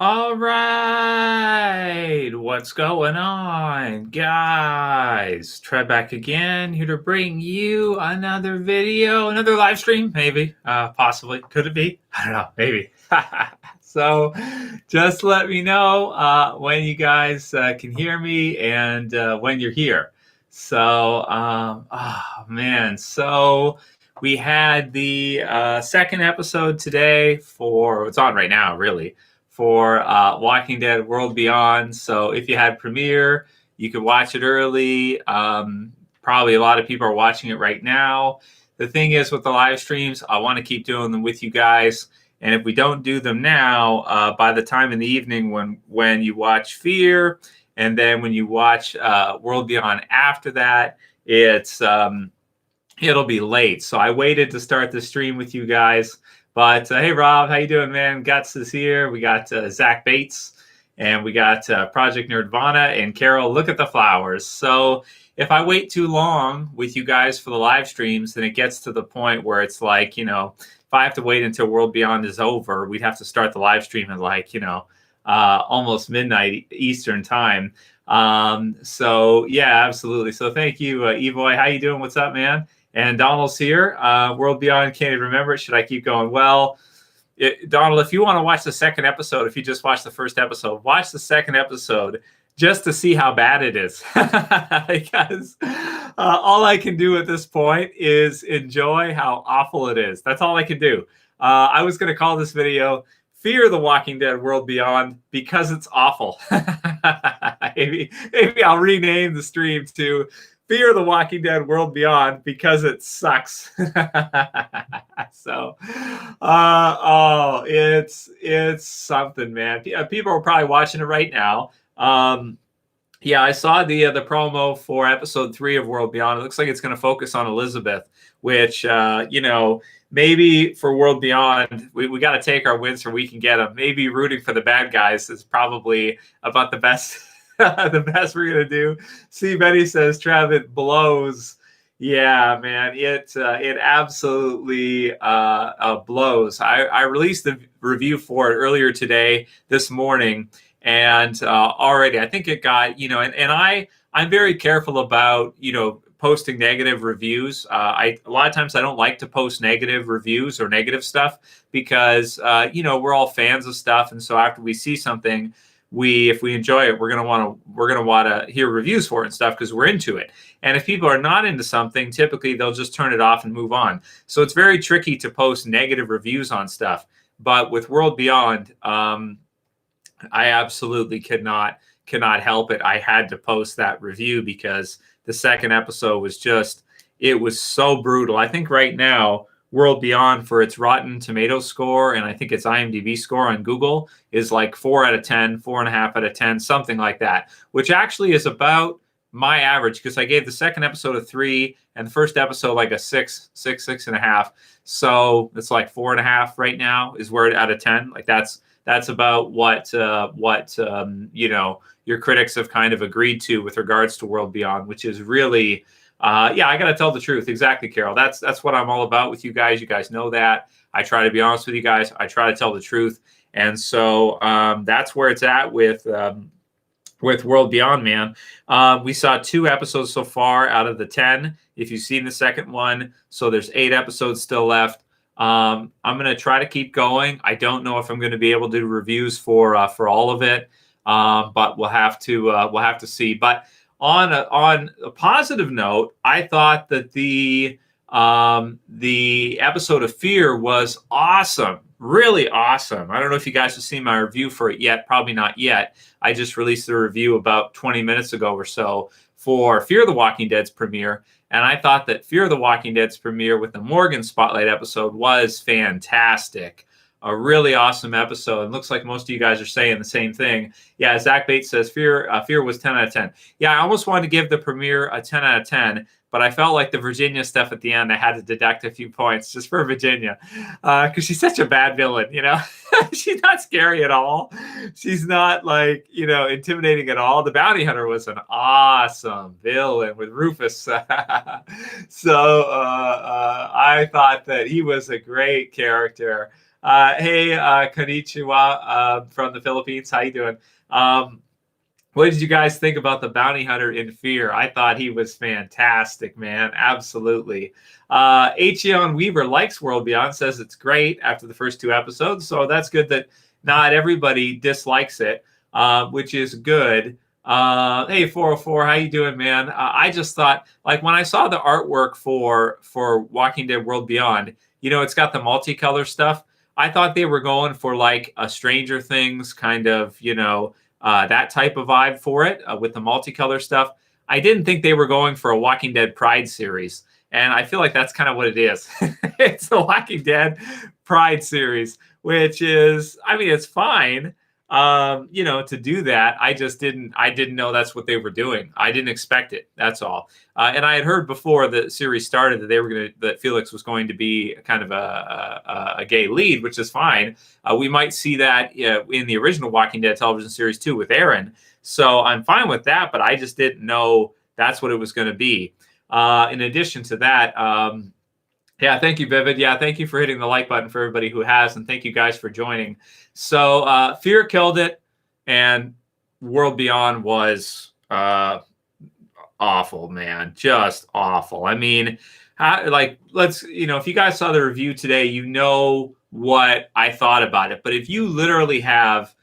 All right, what's going on, guys? Trev back again, here to bring you another video, another live stream, maybe, possibly. Could it be? I don't know, maybe. So, just let me know when you guys can hear me and when you're here. So, oh man, so we had the second episode today for it's on right now, really for Walking Dead World Beyond. So if you had Premiere, you could watch it early. Probably a lot of people are watching it right now. The thing is with the live streams, I want to keep doing them with you guys. And if we don't do them now, by the time in the evening when you watch Fear, and then when you watch World Beyond after that, it'll be late. So I waited to start the stream with you guys. But hey, Rob, how you doing, man? Guts is here. We got Zach Bates, and we got Project Nerdvana and Carol. Look at the flowers. So if I wait too long with you guys for the live streams, then it gets to the point where it's like, if I have to wait until World Beyond is over, we'd have to start the live stream at like, almost midnight Eastern time. So yeah, absolutely. So thank you, Evoy. How you doing? What's up, man? And Donald's here. World Beyond, can't even remember it. Should I keep going? Well, Donald, if you want to watch the second episode, if you just watched the first episode, watch the second episode just to see how bad it is. Because all I can do at this point is enjoy how awful it is. That's all I can do. I was going to call this video Fear the Walking Dead World Beyond because it's awful. maybe I'll rename the stream to Fear the Walking Dead World Beyond because it sucks. So, it's something, man. People are probably watching it right now. Yeah, I saw the promo for episode 3 of World Beyond. It looks like it's going to focus on Elizabeth, which maybe for World Beyond, we got to take our wins where we can get them. Maybe rooting for the bad guys is probably about the best. The best we're gonna do. See, Betty says, Trev, it blows. Yeah, man, it absolutely blows. I released the review for it earlier today, this morning, and already I think it got and I'm very careful about posting negative reviews. A lot of times I don't like to post negative reviews or negative stuff because we're all fans of stuff, and so after we see something, if we enjoy it, we're gonna want to hear reviews for it and stuff because we're into it. And if people are not into something, typically they'll just turn it off and move on. So it's very tricky to post negative reviews on stuff. But with World Beyond, I absolutely cannot help it. I had to post that review because the second episode was so brutal. I think right now World Beyond, for its Rotten Tomatoes score and I think its IMDb score on Google, is like 4 out of 10, 4.5 out of 10, something like that, which actually is about my average because I gave the second episode a 3 and the first episode like a 6.5. So it's like 4.5 right now is where out of 10. Like that's about what your critics have kind of agreed to with regards to World Beyond, which is really I got to tell the truth. Exactly, Carol. That's what I'm all about with you guys. You guys know that. I try to be honest with you guys. I try to tell the truth. And so that's where it's at with World Beyond, man. We saw 2 episodes so far out of the 10. If you've seen the second one, so there's 8 episodes still left. I'm going to try to keep going. I don't know if I'm going to be able to do reviews for all of it, but we'll have to see. But on a positive note, I thought that the episode of Fear was awesome, really awesome. I don't know if you guys have seen my review for it yet. Probably not yet. I just released the review about 20 minutes ago or so for Fear the Walking Dead's premiere. And I thought that Fear the Walking Dead's premiere with the Morgan Spotlight episode was fantastic. A really awesome episode. It looks like most of you guys are saying the same thing. Yeah, Zach Bates says Fear was 10 out of 10. Yeah, I almost wanted to give the premiere a 10 out of 10, but I felt like the Virginia stuff at the end, I had to deduct a few points just for Virginia because she's such a bad villain, She's not scary at all. She's not intimidating at all. The bounty hunter was an awesome villain with Rufus. So I thought that he was a great character. Hey, konnichiwa from the Philippines. How you doing? Um, what did you guys think about the bounty hunter in Fear? I thought he was fantastic, man. Absolutely. Acheon Weaver likes World Beyond, says it's great after the first two episodes. So that's good that not everybody dislikes it, which is good. Hey, 404, how you doing, man? I just thought, like, when I saw the artwork for Walking Dead World Beyond, it's got the multicolor stuff. I thought they were going for like a Stranger Things kind of, that type of vibe for it with the multicolor stuff. I didn't think they were going for a Walking Dead Pride series. And I feel like that's kind of what it is. It's the Walking Dead Pride series, which is, I mean, it's fine, to do that. I didn't know that's what they were doing. I didn't expect it. That's all. And I had heard before the series started that Felix was going to be kind of a gay lead, which is fine. We might see that in the original Walking Dead television series too with Aaron. So I'm fine with that, but I just didn't know that's what it was going to be. In addition to that, yeah, thank you, Vivid. Yeah, thank you for hitting the like button for everybody who has, and thank you guys for joining. So Fear killed it, and World Beyond was awful, man. Just awful. I mean, if you guys saw the review today, you know what I thought about it. But if you literally have,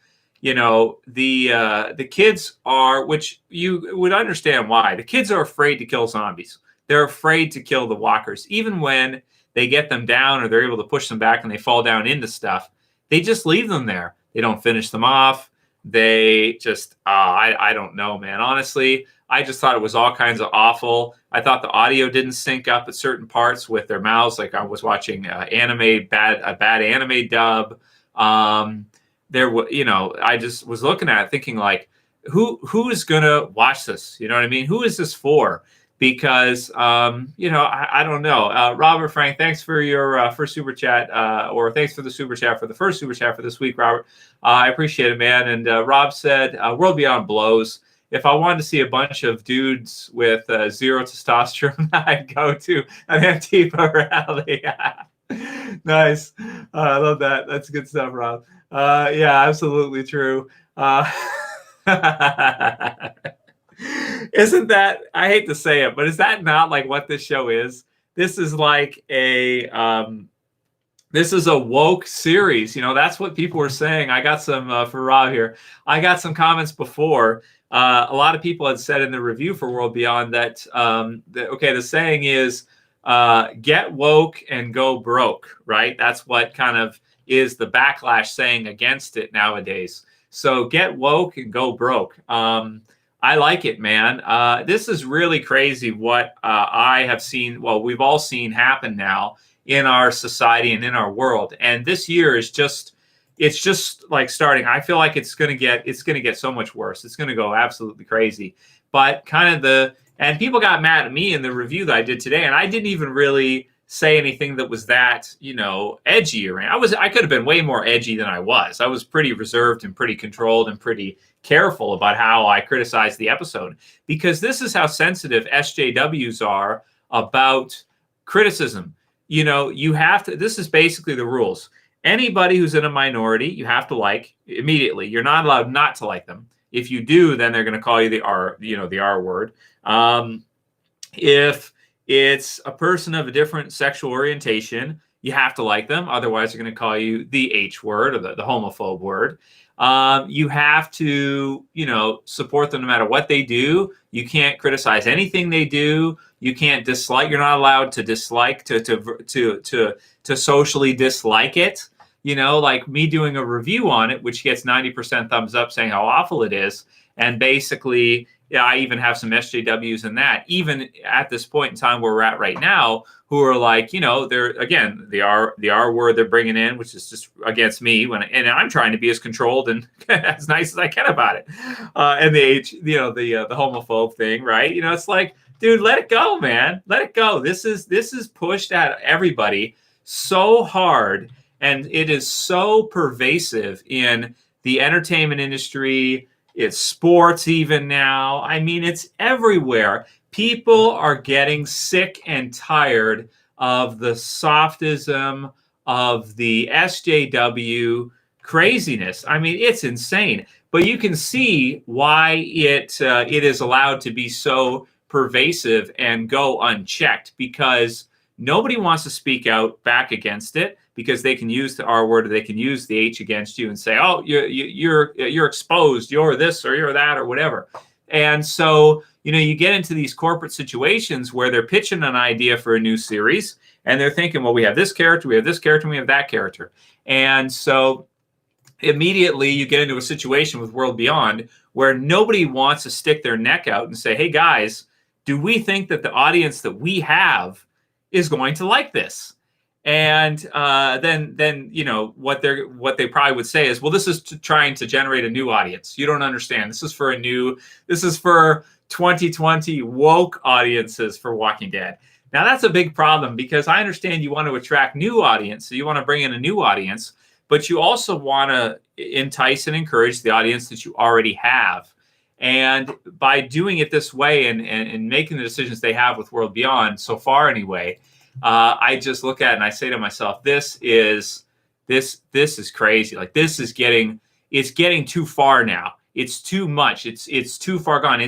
the kids are, which you would understand why, the kids are afraid to kill zombies. They're afraid to kill the walkers. Even when they get them down or they're able to push them back and they fall down into stuff, they just leave them there. They don't finish them off. They just, I don't know, man. Honestly, I just thought it was all kinds of awful. I thought the audio didn't sync up at certain parts with their mouths. Like I was watching a bad anime dub. I just was looking at it thinking like, who is going to watch this? You know what I mean? Who is this for? Because I don't know. Robert Frank, thanks for your first super chat, or thanks for the super chat for the first super chat for this week, Robert. I appreciate it, man. And Rob said, "World Beyond blows. If I wanted to see a bunch of dudes with zero testosterone, I'd go to an Antifa rally." Nice. I love that. That's good stuff, Rob. Yeah, absolutely true. Isn't that, I hate to say it, but is that not like what this show is? This is like this is a woke series. That's what people were saying. I got some for Rob here. I got some comments before. A lot of people had said in the review for World Beyond that, the saying is get woke and go broke, right? That's what kind of is the backlash saying against it nowadays. So get woke and go broke. I like it, man. This is really crazy what I have seen. Well, we've all seen happen now in our society and in our world. And this year is it's just like starting. I feel like it's going to get so much worse. It's going to go absolutely crazy. But and people got mad at me in the review that I did today. And I didn't even really say anything that was that, edgy. I could have been way more edgy than I was. I was pretty reserved and pretty controlled and pretty careful about how I criticized the episode, because this is how sensitive SJWs are about criticism. You have to, this is basically the rules. Anybody who's in a minority, you have to like immediately. You're not allowed not to like them. If you do, then they're going to call you the R word. If it's a person of a different sexual orientation, you have to like them. Otherwise, they're going to call you the H word or the homophobe word. You have to, support them no matter what they do. You can't criticize anything they do. You can't dislike. You're not allowed to dislike to socially dislike it. Like me doing a review on it, which gets 90% thumbs up saying how awful it is. And basically, I even have some SJWs in that, even at this point in time where we're at right now, who are like, they're, again, the R word they're bringing in, which is just against me and I'm trying to be as controlled and as nice as I can about it. And the H, the homophobe thing, right? It's like, dude, let it go, man. Let it go. This is pushed at everybody so hard, and it is so pervasive in the entertainment industry. It's sports even now. I mean, it's everywhere. People are getting sick and tired of the softism of the SJW craziness. I mean, it's insane. But you can see why it is allowed to be so pervasive and go unchecked, because nobody wants to speak out back against it, because they can use the R word, or they can use the H against you and say, "Oh, you're exposed. You're this or you're that or whatever." And so, you get into these corporate situations where they're pitching an idea for a new series, and they're thinking, "Well, we have this character, we have this character, and we have that character," and so immediately you get into a situation with World Beyond where nobody wants to stick their neck out and say, "Hey guys, do we think that the audience that we have is going to like this?" And then what they probably would say is, "Well, this is trying to generate a new audience. You don't understand. This is for 2020 woke audiences for Walking Dead." Now that's a big problem, because I understand you want to attract new audience, so you want to bring in a new audience, but you also want to entice and encourage the audience that you already have. And by doing it this way and making the decisions they have with World Beyond so far anyway, I just look at it and I say to myself, this is crazy. Like, it's getting too far now. It's too much. It's too far gone.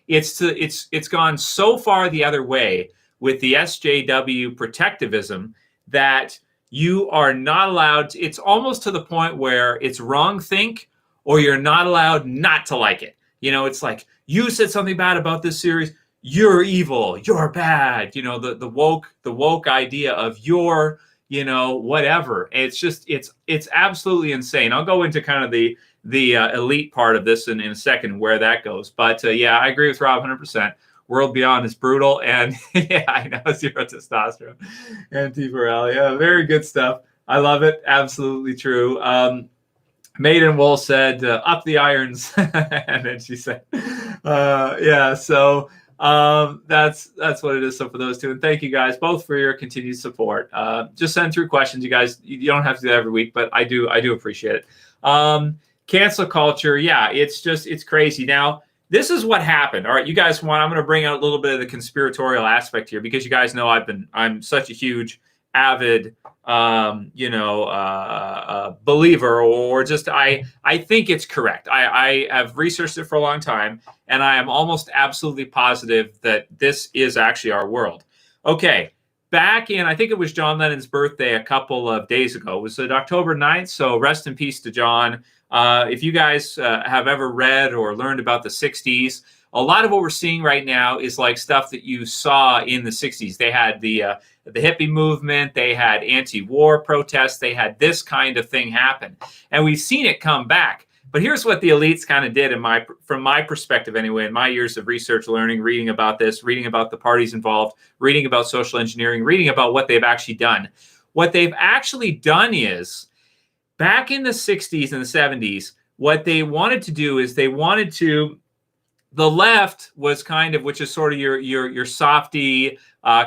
It's gone so far the other way with the SJW protectivism that you are not allowed to, it's almost to the point where it's wrong think, or you're not allowed not to like it. It's like, you said something bad about this series, you're evil, you're bad. The woke idea of you're, whatever. It's absolutely insane. I'll go into kind of the elite part of this in a second, where that goes. But yeah, I agree with Rob 100%. World Beyond is brutal, and yeah, I know, zero testosterone and T4L. Yeah, very good stuff. I love it. Absolutely true. Maiden Wool said, "Up the irons," and then she said, "Yeah." So that's what it is. So for those two, and thank you guys both for your continued support. Just send through questions, you guys. You don't have to do that every week, but I do appreciate it. Cancel culture, yeah, it's crazy now. This is what happened. All right, you guys I'm going to bring out a little bit of the conspiratorial aspect here, because you guys know I'm such a huge, avid, believer, or just I think it's correct. I have researched it for a long time, and I am almost absolutely positive that this is actually our world. Okay, back in, I think it was John Lennon's birthday a couple of days ago. It was October 9th, so rest in peace to John. If you guys have ever read or learned about the 60s, a lot of what we're seeing right now is like stuff that you saw in the 60s. They had the hippie movement, they had anti-war protests, they had this kind of thing happen. And we've seen it come back. But here's what the elites kind of did, from my perspective anyway, in my years of research, learning, reading about this, reading about the parties involved, reading about social engineering, reading about what they've actually done. What they've actually done is, back in the 60s and the 70s, what they wanted to do is the left was kind of, which is sort of your softy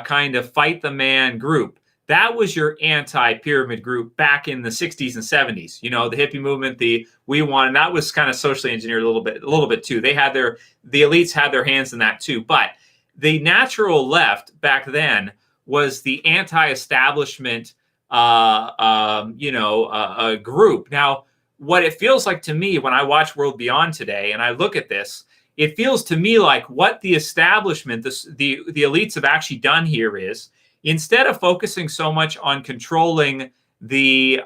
kind of fight the man group. That was your anti-pyramid group back in the 60s and 70s. The hippie movement, and that was kind of socially engineered a little bit too. The elites had their hands in that too. But the natural left back then was the anti-establishment a group. Now, what it feels like to me when I watch World Beyond today and I look at this, it feels to me like what the establishment, the elites have actually done here is, instead of focusing so much on controlling the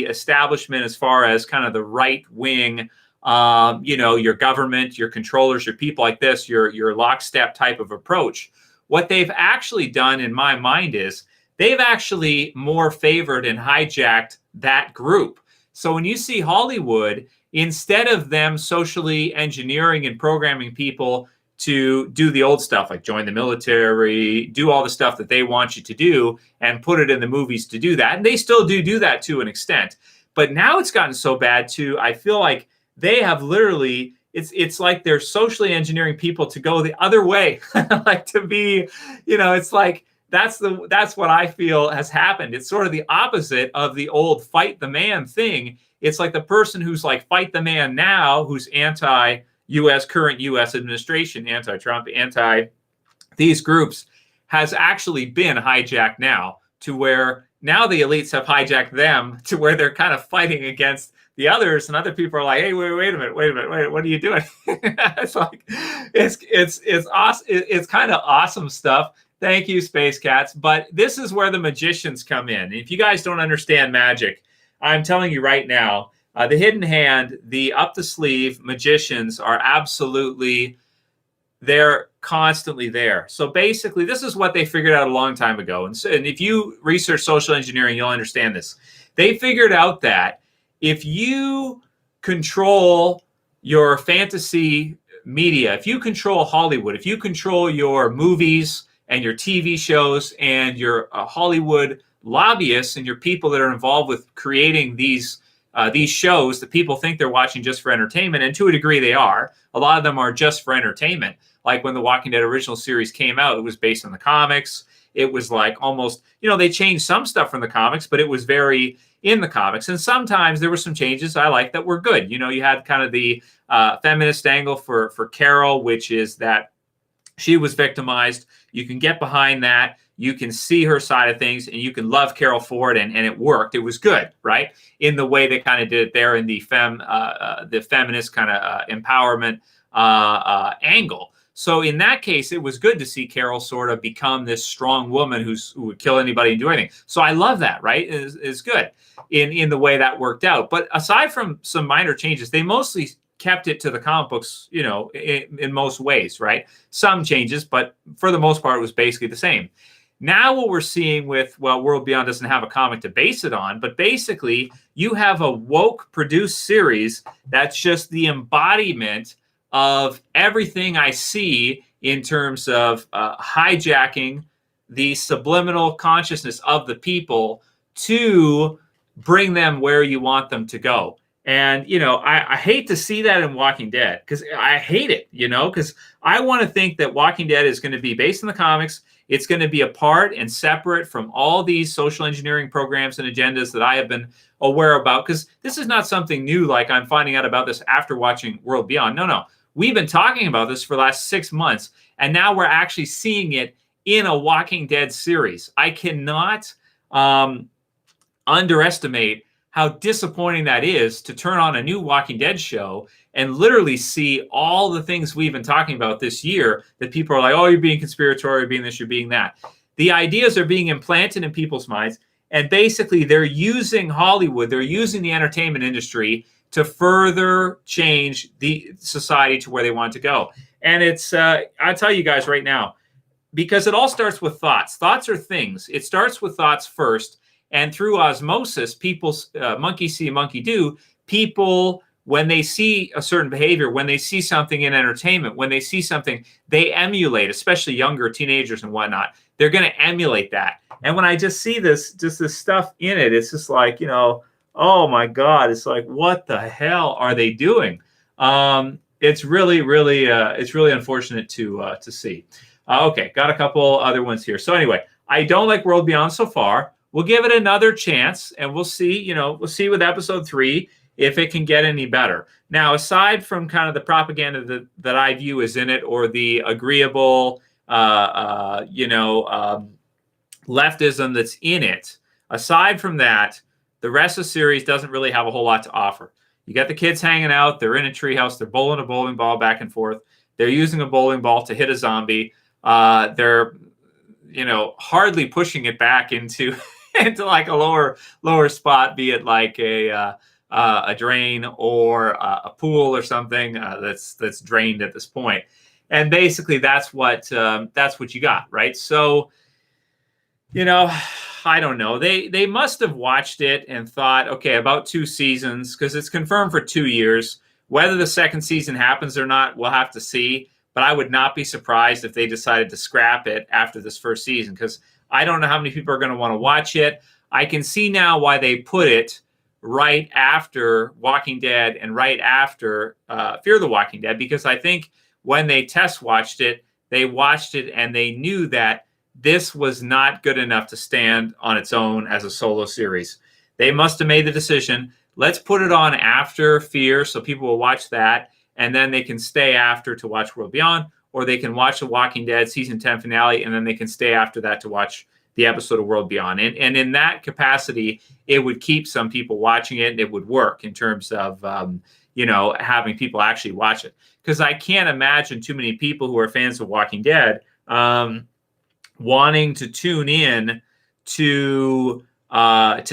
establishment as far as kind of the right wing, your government, your controllers, your people like this, your lockstep type of approach, what they've actually done in my mind is they've actually more favored and hijacked that group. So when you see Hollywood, instead of them socially engineering and programming people to do the old stuff, like join the military, do all the stuff that they want you to do, and put it in the movies to do that, and they still do that to an extent. But now it's gotten so bad too, I feel like they have literally, it's like they're socially engineering people to go the other way, like to be, it's like, that's what I feel has happened. It's sort of the opposite of the old fight the man thing. It's like the person who's like fight the man now, who's anti-US, current US administration, anti-Trump, anti these groups, has actually been hijacked now to where now the elites have hijacked them to where they're kind of fighting against the others, and other people are like, "Hey, wait a minute, what are you doing?" It's like, it's awesome. It's kind of awesome stuff. Thank you, Space Cats. But this is where the magicians come in. If you guys don't understand magic, I'm telling you right now, the hidden hand, the up the sleeve magicians are absolutely, they're constantly there. So basically, this is what they figured out a long time ago. And if you research social engineering, you'll understand this. They figured out that if you control your fantasy media, if you control Hollywood, if you control your movies and your TV shows and your Hollywood lobbyists and your people that are involved with creating these shows that people think they're watching just for entertainment, and to a degree they are. A lot of them are just for entertainment. Like when the Walking Dead original series came out, it was based on the comics. It was like almost, they changed some stuff from the comics, but it was very in the comics. And sometimes there were some changes I like that were good. You had kind of the feminist angle for Carol, which is that she was victimized. You can get behind that. You can see her side of things, and you can love Carol for it, and it worked. It was good, right? In the way they kind of did it there in the feminist kind of empowerment angle. So in that case, it was good to see Carol sort of become this strong woman who would kill anybody and do anything. So I love that, right? Is good in the way that worked out. But aside from some minor changes, they mostly kept it to the comic books, in most ways, right? Some changes, but for the most part, it was basically the same. Now what we're seeing with, World Beyond doesn't have a comic to base it on, but basically you have a woke produced series that's just the embodiment of everything I see in terms of hijacking the subliminal consciousness of the people to bring them where you want them to go. And, I hate to see that in Walking Dead, because I hate it, because I want to think that Walking Dead is going to be based on the comics. It's going to be apart and separate from all these social engineering programs and agendas that I have been aware about, because this is not something new, like I'm finding out about this after watching World Beyond. No. We've been talking about this for the last 6 months, and now we're actually seeing it in a Walking Dead series. I cannot underestimate how disappointing that is to turn on a new Walking Dead show and literally see all the things we've been talking about this year that people are like, oh, you're being conspiratorial, you're being this, you're being that. The ideas are being implanted in people's minds, and basically they're using Hollywood, they're using the entertainment industry to further change the society to where they want to go. And it's, I'll tell you guys right now, because it all starts with thoughts. Thoughts are things. It starts with thoughts first. And through osmosis, people's monkey see, monkey do. People, when they see a certain behavior, when they see something in entertainment, when they see something, they emulate, especially younger teenagers and whatnot. They're going to emulate that. And when I just see this stuff in it, it's just like, oh my God, it's like, what the hell are they doing? It's really, really, it's really unfortunate to see. Okay, got a couple other ones here. So anyway, I don't like World Beyond so far. We'll give it another chance, and we'll see. We'll see with episode 3 if it can get any better. Now, aside from kind of the propaganda that I view as in it, or the agreeable, leftism that's in it, aside from that, the rest of the series doesn't really have a whole lot to offer. You got the kids hanging out. They're in a treehouse. They're bowling a bowling ball back and forth. They're using a bowling ball to hit a zombie. They're, hardly pushing it back into into like a lower spot, be it like a drain or a pool or something that's drained at this point. And basically, that's what you got, right? So, I don't know. They must have watched it and thought, okay, about 2 seasons, because it's confirmed for 2 years. Whether the second season happens or not, we'll have to see. But I would not be surprised if they decided to scrap it after this first season, because I don't know how many people are going to want to watch it. I can see now why they put it right after Walking Dead and right after Fear the Walking Dead, because I think when they test watched it, they watched it and they knew that this was not good enough to stand on its own as a solo series. They must have made the decision, let's put it on after Fear so people will watch that, and then they can stay after to watch World Beyond, or they can watch The Walking Dead season 10 finale, and then they can stay after that to watch the episode of World Beyond. And in that capacity, it would keep some people watching it, and it would work in terms of, having people actually watch it. Because I can't imagine too many people who are fans of Walking Dead wanting to tune in to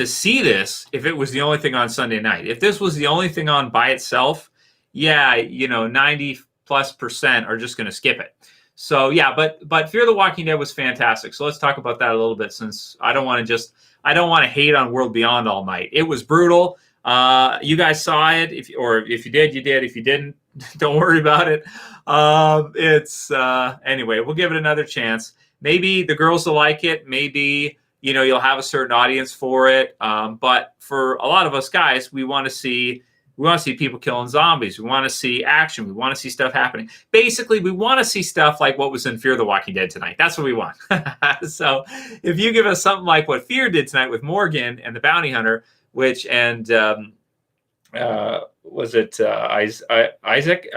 see this if it was the only thing on Sunday night. If this was the only thing on by itself, 90+% are just going to skip it. So yeah, but Fear the Walking Dead was fantastic. So let's talk about that a little bit, since I don't want to hate on World Beyond all night. It was brutal. You guys saw it. If you did, you did. If you didn't, don't worry about it. Anyway, we'll give it another chance. Maybe the girls will like it. Maybe, you'll have a certain audience for it. But for a lot of us guys, we want to see people killing zombies. We want to see action. We want to see stuff happening. Basically, we want to see stuff like what was in Fear the Walking Dead tonight. That's what we want. So if you give us something like what Fear did tonight with Morgan and the bounty hunter, was it Isaac?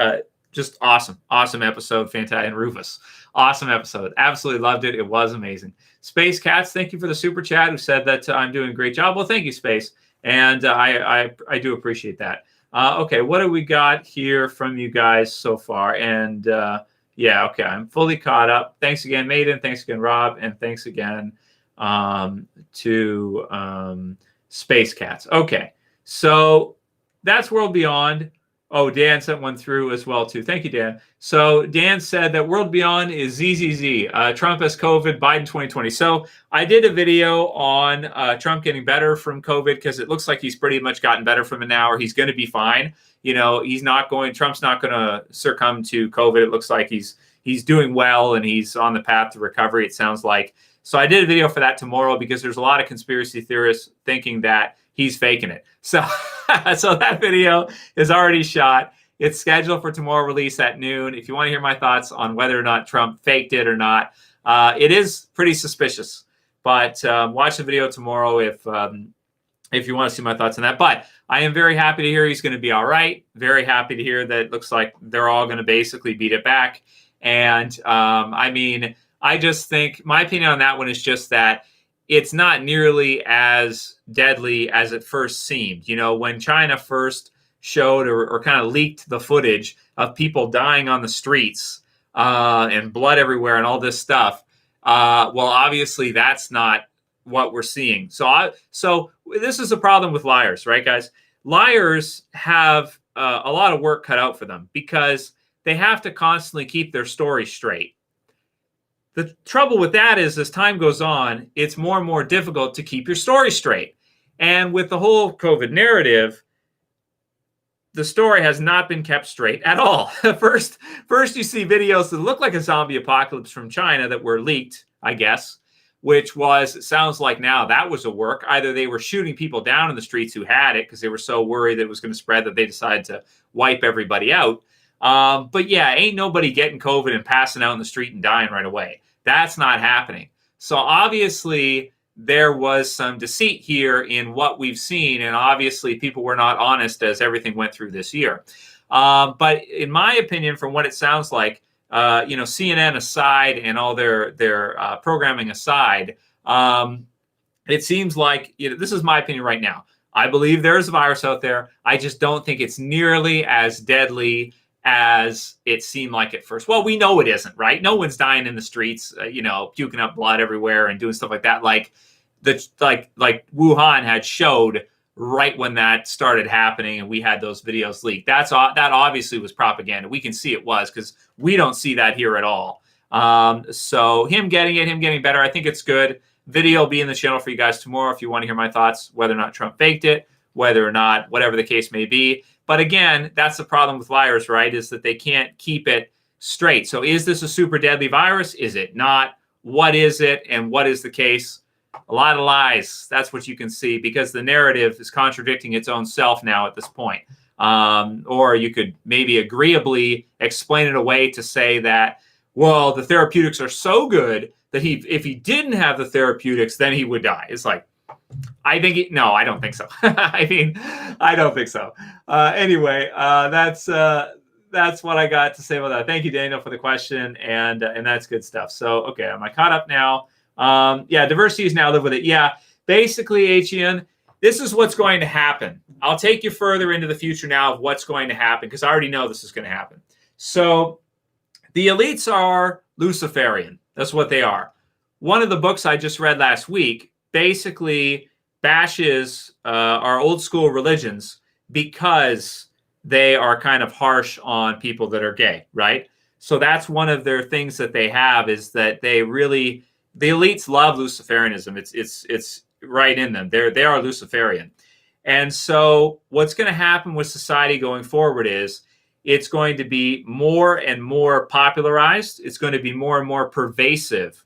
Just awesome episode. Fantastic. And Rufus, awesome episode. Absolutely loved it. It was amazing. Space Cats, thank you for the super chat, who said that I'm doing a great job. Well, thank you, Space. And I do appreciate that. Okay, what do we got here from you guys so far? And okay, I'm fully caught up. Thanks again, Maiden. Thanks again, Rob. And thanks again to Space Cats. Okay, so that's World Beyond. Oh, Dan sent one through as well, too. Thank you, Dan. So Dan said that World Beyond is ZZZ. Trump has COVID, Biden 2020. So I did a video on Trump getting better from COVID, because it looks like he's pretty much gotten better from it now, or he's going to be fine. Trump's not going to succumb to COVID. It looks like he's doing well, and he's on the path to recovery, it sounds like. So I did a video for that tomorrow, because there's a lot of conspiracy theorists thinking that he's faking it. So that video is already shot. It's scheduled for tomorrow release at noon. If you want to hear my thoughts on whether or not Trump faked it or not, it is pretty suspicious. But watch the video tomorrow if you want to see my thoughts on that. But I am very happy to hear he's going to be all right. Very happy to hear that it looks like they're all going to basically beat it back. And I just think my opinion on that one is just that it's not nearly as deadly as it first seemed. When China first showed or kind of leaked the footage of people dying on the streets and blood everywhere and all this stuff, obviously that's not what we're seeing. So this is a problem with liars, right, guys? Liars have a lot of work cut out for them, because they have to constantly keep their story straight. The trouble with that is, as time goes on, it's more and more difficult to keep your story straight. And with the whole COVID narrative, the story has not been kept straight at all. First you see videos that look like a zombie apocalypse from China that were leaked, I guess, which was, it sounds like now that was a work. Either they were shooting people down in the streets who had it because they were so worried that it was going to spread that they decided to wipe everybody out. But yeah, ain't nobody getting COVID and passing out in the street and dying right away. That's not happening. So obviously there was some deceit here in what we've seen, and obviously people were not honest as everything went through this year. But in my opinion, from what it sounds like, CNN aside and all their programming aside, it seems like, this is my opinion right now. I believe there is a virus out there. I just don't think it's nearly as deadly as it seemed like at first. Well, we know it isn't, right? No one's dying in the streets, puking up blood everywhere and doing stuff like that. Like Wuhan had showed right when that started happening, and we had those videos leaked. That obviously was propaganda. We can see it was, because we don't see that here at all. So him getting better, I think it's good. Video will be in the channel for you guys tomorrow if you want to hear my thoughts, whether or not Trump faked it, whether or not, whatever the case may be. But again, that's the problem with liars, right? Is that they can't keep it straight. So is this a super deadly virus? Is it not? What is it? And what is the case? A lot of lies. That's what you can see, because the narrative is contradicting its own self now at this point. Or you could maybe agreeably explain it away to say that, well, the therapeutics are so good that if he didn't have the therapeutics, then he would die. It's like, I don't think so. I don't think so. Anyway, that's what I got to say about that. Thank you, Daniel, for the question, and that's good stuff. So, okay, am I caught up now? Yeah, diversity is now live with it. Yeah, basically, Etienne, this is what's going to happen. I'll take you further into the future now of what's going to happen, because I already know this is going to happen. So the elites are Luciferian. That's what they are. One of the books I just read last week basically bashes our old school religions because they are kind of harsh on people that are gay, right? So that's one of their things that they have, is that they really, the elites love Luciferianism. It's right in them. They are Luciferian. And so what's going to happen with society going forward is it's going to be more and more popularized. It's going to be more and more pervasive,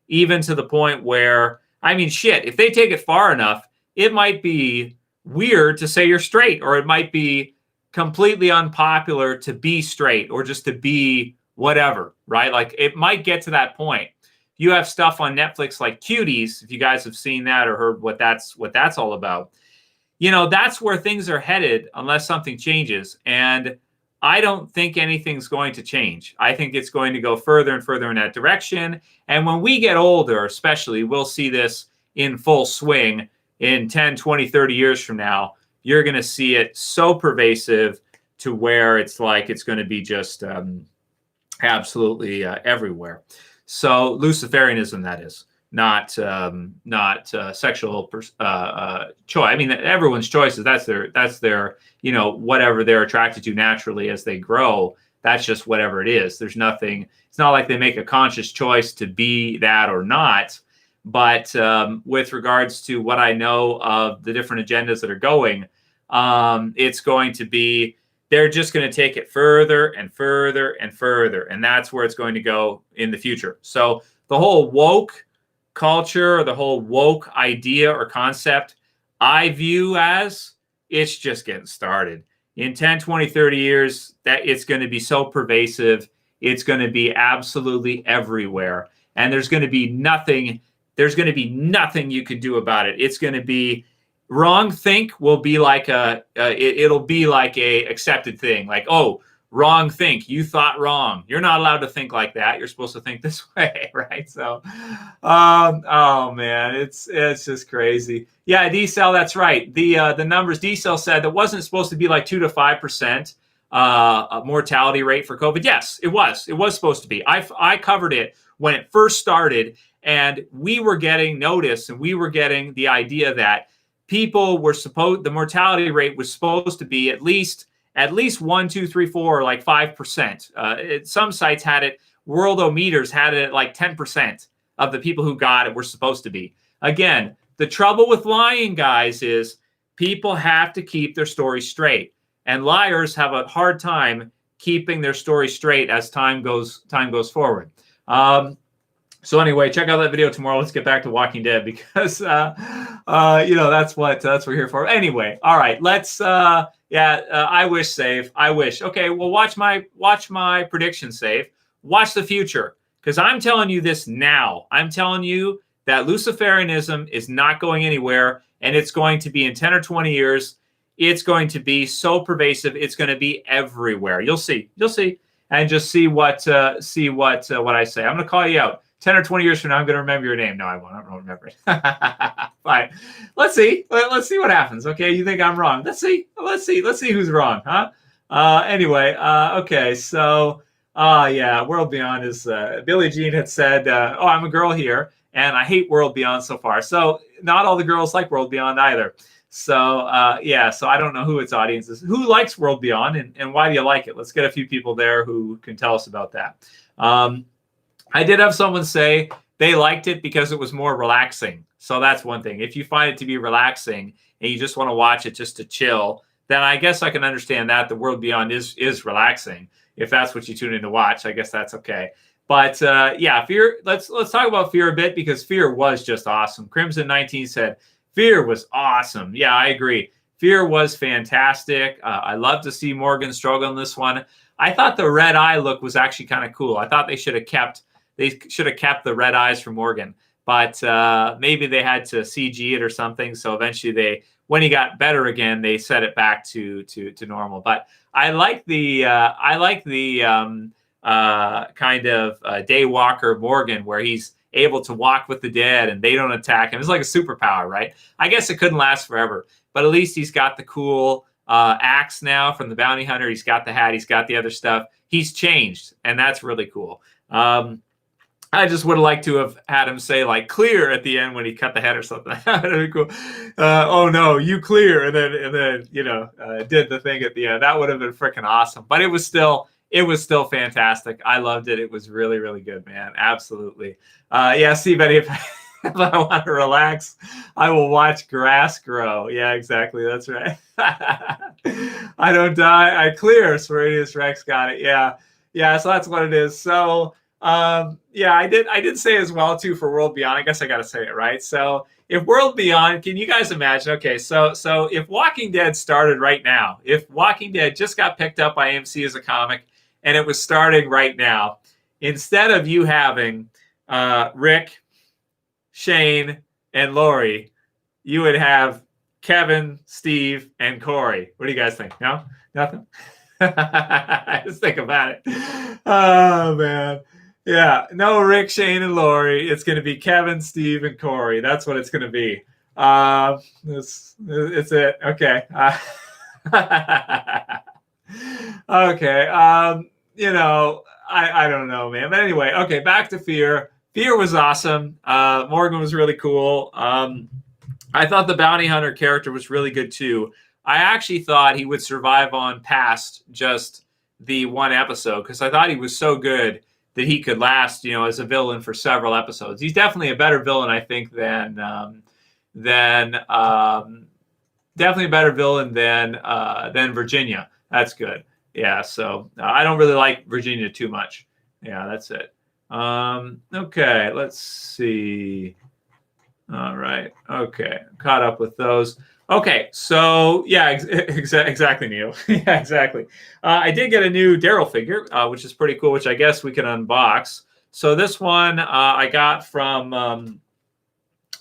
even to the point where, I mean, shit, if they take it far enough, it might be weird to say you're straight, or it might be completely unpopular to be straight, or just to be whatever, right? Like, it might get to that point. You have stuff on Netflix like Cuties, if you guys have seen that or heard what that's all about. You know, that's where things are headed unless something changes. And I don't think anything's going to change. I think it's going to go further and further in that direction. And when we get older, especially, we'll see this in full swing in 10, 20, 30 years from now. You're going to see it so pervasive to where it's like it's going to be just absolutely everywhere. So Luciferianism, that is. Not sexual choice. I mean, everyone's choices. That's their whatever they're attracted to naturally as they grow. That's just whatever it is. There's nothing. It's not like they make a conscious choice to be that or not. But with regards to what I know of the different agendas that are going, it's going to be, they're just going to take it further and further and further, and that's where it's going to go in the future. So the whole woke culture, or the whole woke idea or concept, I view as it's just getting started. In 10, 20, 30 years, that it's going to be so pervasive. It's going to be absolutely everywhere. And there's going to be nothing you can do about it. It's going to be wrong think will be like it'll be like a accepted thing. Like, oh, wrong think. You thought wrong. You're not allowed to think like that. You're supposed to think this way, right? So, oh man, it's just crazy. Yeah, D-Cell, that's right. The numbers D-Cell said that wasn't supposed to be like 2 to 5% mortality rate for COVID. Yes, it was. It was supposed to be. I covered it when it first started, and we were getting notice, and we were getting the idea that the mortality rate was supposed to be at least 1, 2, 3, 4, like 5%. Some sites had it, Worldometers had it at like 10% of the people who got it were supposed to be. Again, the trouble with lying, guys, is people have to keep their story straight. And liars have a hard time keeping their story straight as time goes forward. So anyway, check out that video tomorrow. Let's get back to Walking Dead, because that's what we're here for. Anyway, all right, let's I wish save. I wish. Okay, well, watch my prediction save. Watch the future, because I'm telling you this now. I'm telling you that Luciferianism is not going anywhere, and it's going to be in 10 or 20 years. It's going to be so pervasive. It's going to be everywhere. You'll see, and just see what I say. I'm going to call you out. 10 or 20 years from now, I'm going to remember your name. No, I won't. I don't remember it. Fine. Let's see. Let's see what happens. Okay, you think I'm wrong? Let's see who's wrong, huh? Anyway, okay. So, World Beyond is Billie Jean had said, "Oh, I'm a girl here, and I hate World Beyond so far." So, not all the girls like World Beyond either. So, so I don't know who its audience is. Who likes World Beyond, and why do you like it? Let's get a few people there who can tell us about that. I did have someone say they liked it because it was more relaxing. So that's one thing. If you find it to be relaxing and you just want to watch it just to chill, then I guess I can understand that. The World Beyond is relaxing. If that's what you tune in to watch, I guess that's okay. But Fear. Let's talk about Fear a bit, because Fear was just awesome. Crimson 19 said Fear was awesome. Yeah, I agree. Fear was fantastic. I love to see Morgan struggle in this one. I thought the red eye look was actually kind of cool. I thought they should have kept the red eyes for Morgan, but maybe they had to CG it or something. So eventually when he got better again, they set it back to normal. But I like the kind of Daywalker Morgan, where he's able to walk with the dead and they don't attack him. It's like a superpower, right? I guess it couldn't last forever, but at least he's got the cool axe now from the bounty hunter. He's got the hat. He's got the other stuff. He's changed, and that's really cool. I just would have liked to have had him say like "clear" at the end when he cut the head or something. That'd be cool. Oh no, you clear, and then did the thing at the end. That would have been freaking awesome. But it was still fantastic. I loved it. It was really, really good, man. Absolutely. Yeah, see, Betty, if I want to relax, I will watch grass grow. Yeah, exactly. That's right. I don't die. I clear. Serenius Rex got it. Yeah. Yeah. So that's what it is. So, yeah, I did say as well too for World Beyond. I guess I got to say it right. So if World Beyond, can you guys imagine? Okay, so if Walking Dead started right now, if Walking Dead just got picked up by AMC as a comic, and it was starting right now, instead of you having Rick, Shane, and Lori, you would have Kevin, Steve, and Corey. What do you guys think? No, nothing. Just think about it. Oh man. Yeah, no Rick, Shane, and Lori. It's going to be Kevin, Steve, and Corey. That's what it's going to be. It's it. Okay. Okay. I don't know, man. But anyway, okay, back to Fear. Fear was awesome. Morgan was really cool. I thought the bounty hunter character was really good too. I actually thought he would survive on past just the one episode because I thought he was so good that he could last, as a villain for several episodes. He's definitely a better villain, I think, than definitely a better villain than Virginia. That's good. Yeah. So I don't really like Virginia too much. Yeah, that's it. Okay. Let's see. All right. Okay. Caught up with those. Okay, so yeah, exactly, Neil. Yeah, exactly. I did get a new Daryl figure, which is pretty cool, which I guess we can unbox. So this one I got from,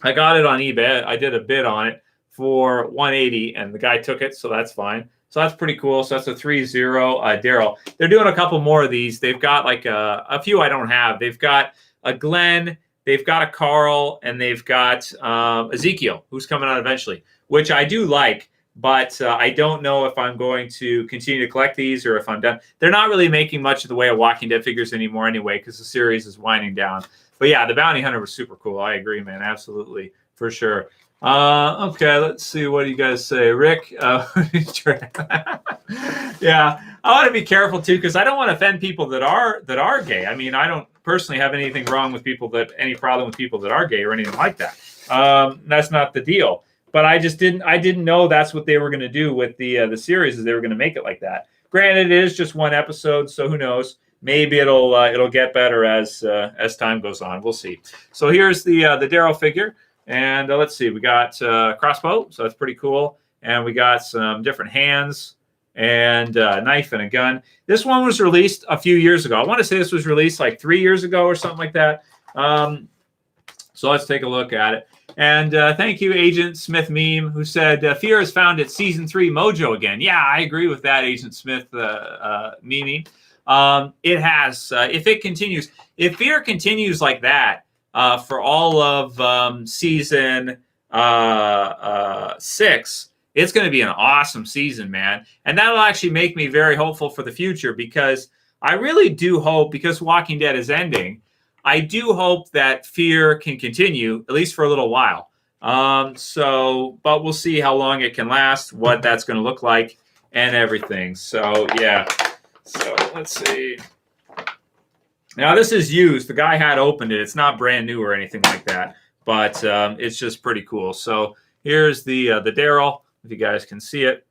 I got it on eBay. I did a bid on it for $180, and the guy took it, so that's fine. So that's pretty cool. So that's a 3-0 Daryl. They're doing a couple more of these. They've got like a few I don't have. They've got a Glenn, they've got a Carl, and they've got Ezekiel, who's coming out eventually, which I do like, but I don't know if I'm going to continue to collect these or if I'm done. They're not really making much of the way of Walking Dead figures anymore anyway, because the series is winding down. But yeah, the Bounty Hunter was super cool. I agree, man. Absolutely. For sure. Okay, let's see. What do you guys say? Rick? Yeah, I want to be careful too, because I don't want to offend people that are gay. I mean, I don't personally have anything wrong with any problem with people that are gay or anything like that. That's not the deal. But I didn't know that's what they were going to do with the series, is they were going to make it like that. Granted, it is just one episode, so who knows? Maybe it'll get better as time goes on. We'll see. So here's the Daryl figure, and let's see. We got crossbow, so that's pretty cool, and we got some different hands and a knife and a gun. This one was released a few years ago. I want to say this was released like 3 years ago or something like that. So let's take a look at it. And thank you, Agent Smith Meme, who said, Fear has found its season 3 mojo again. Yeah, I agree with that, Agent Smith Meme. It has. If Fear continues like that for all of season 6, it's going to be an awesome season, man. And that'll actually make me very hopeful for the future, because I really do hope, because Walking Dead is ending, I do hope that Fear can continue, at least for a little while. But we'll see how long it can last, what that's going to look like, and everything. So, yeah. So, let's see. Now, this is used. The guy had opened it. It's not brand new or anything like that, but it's just pretty cool. So, here's the Daryl, if you guys can see it.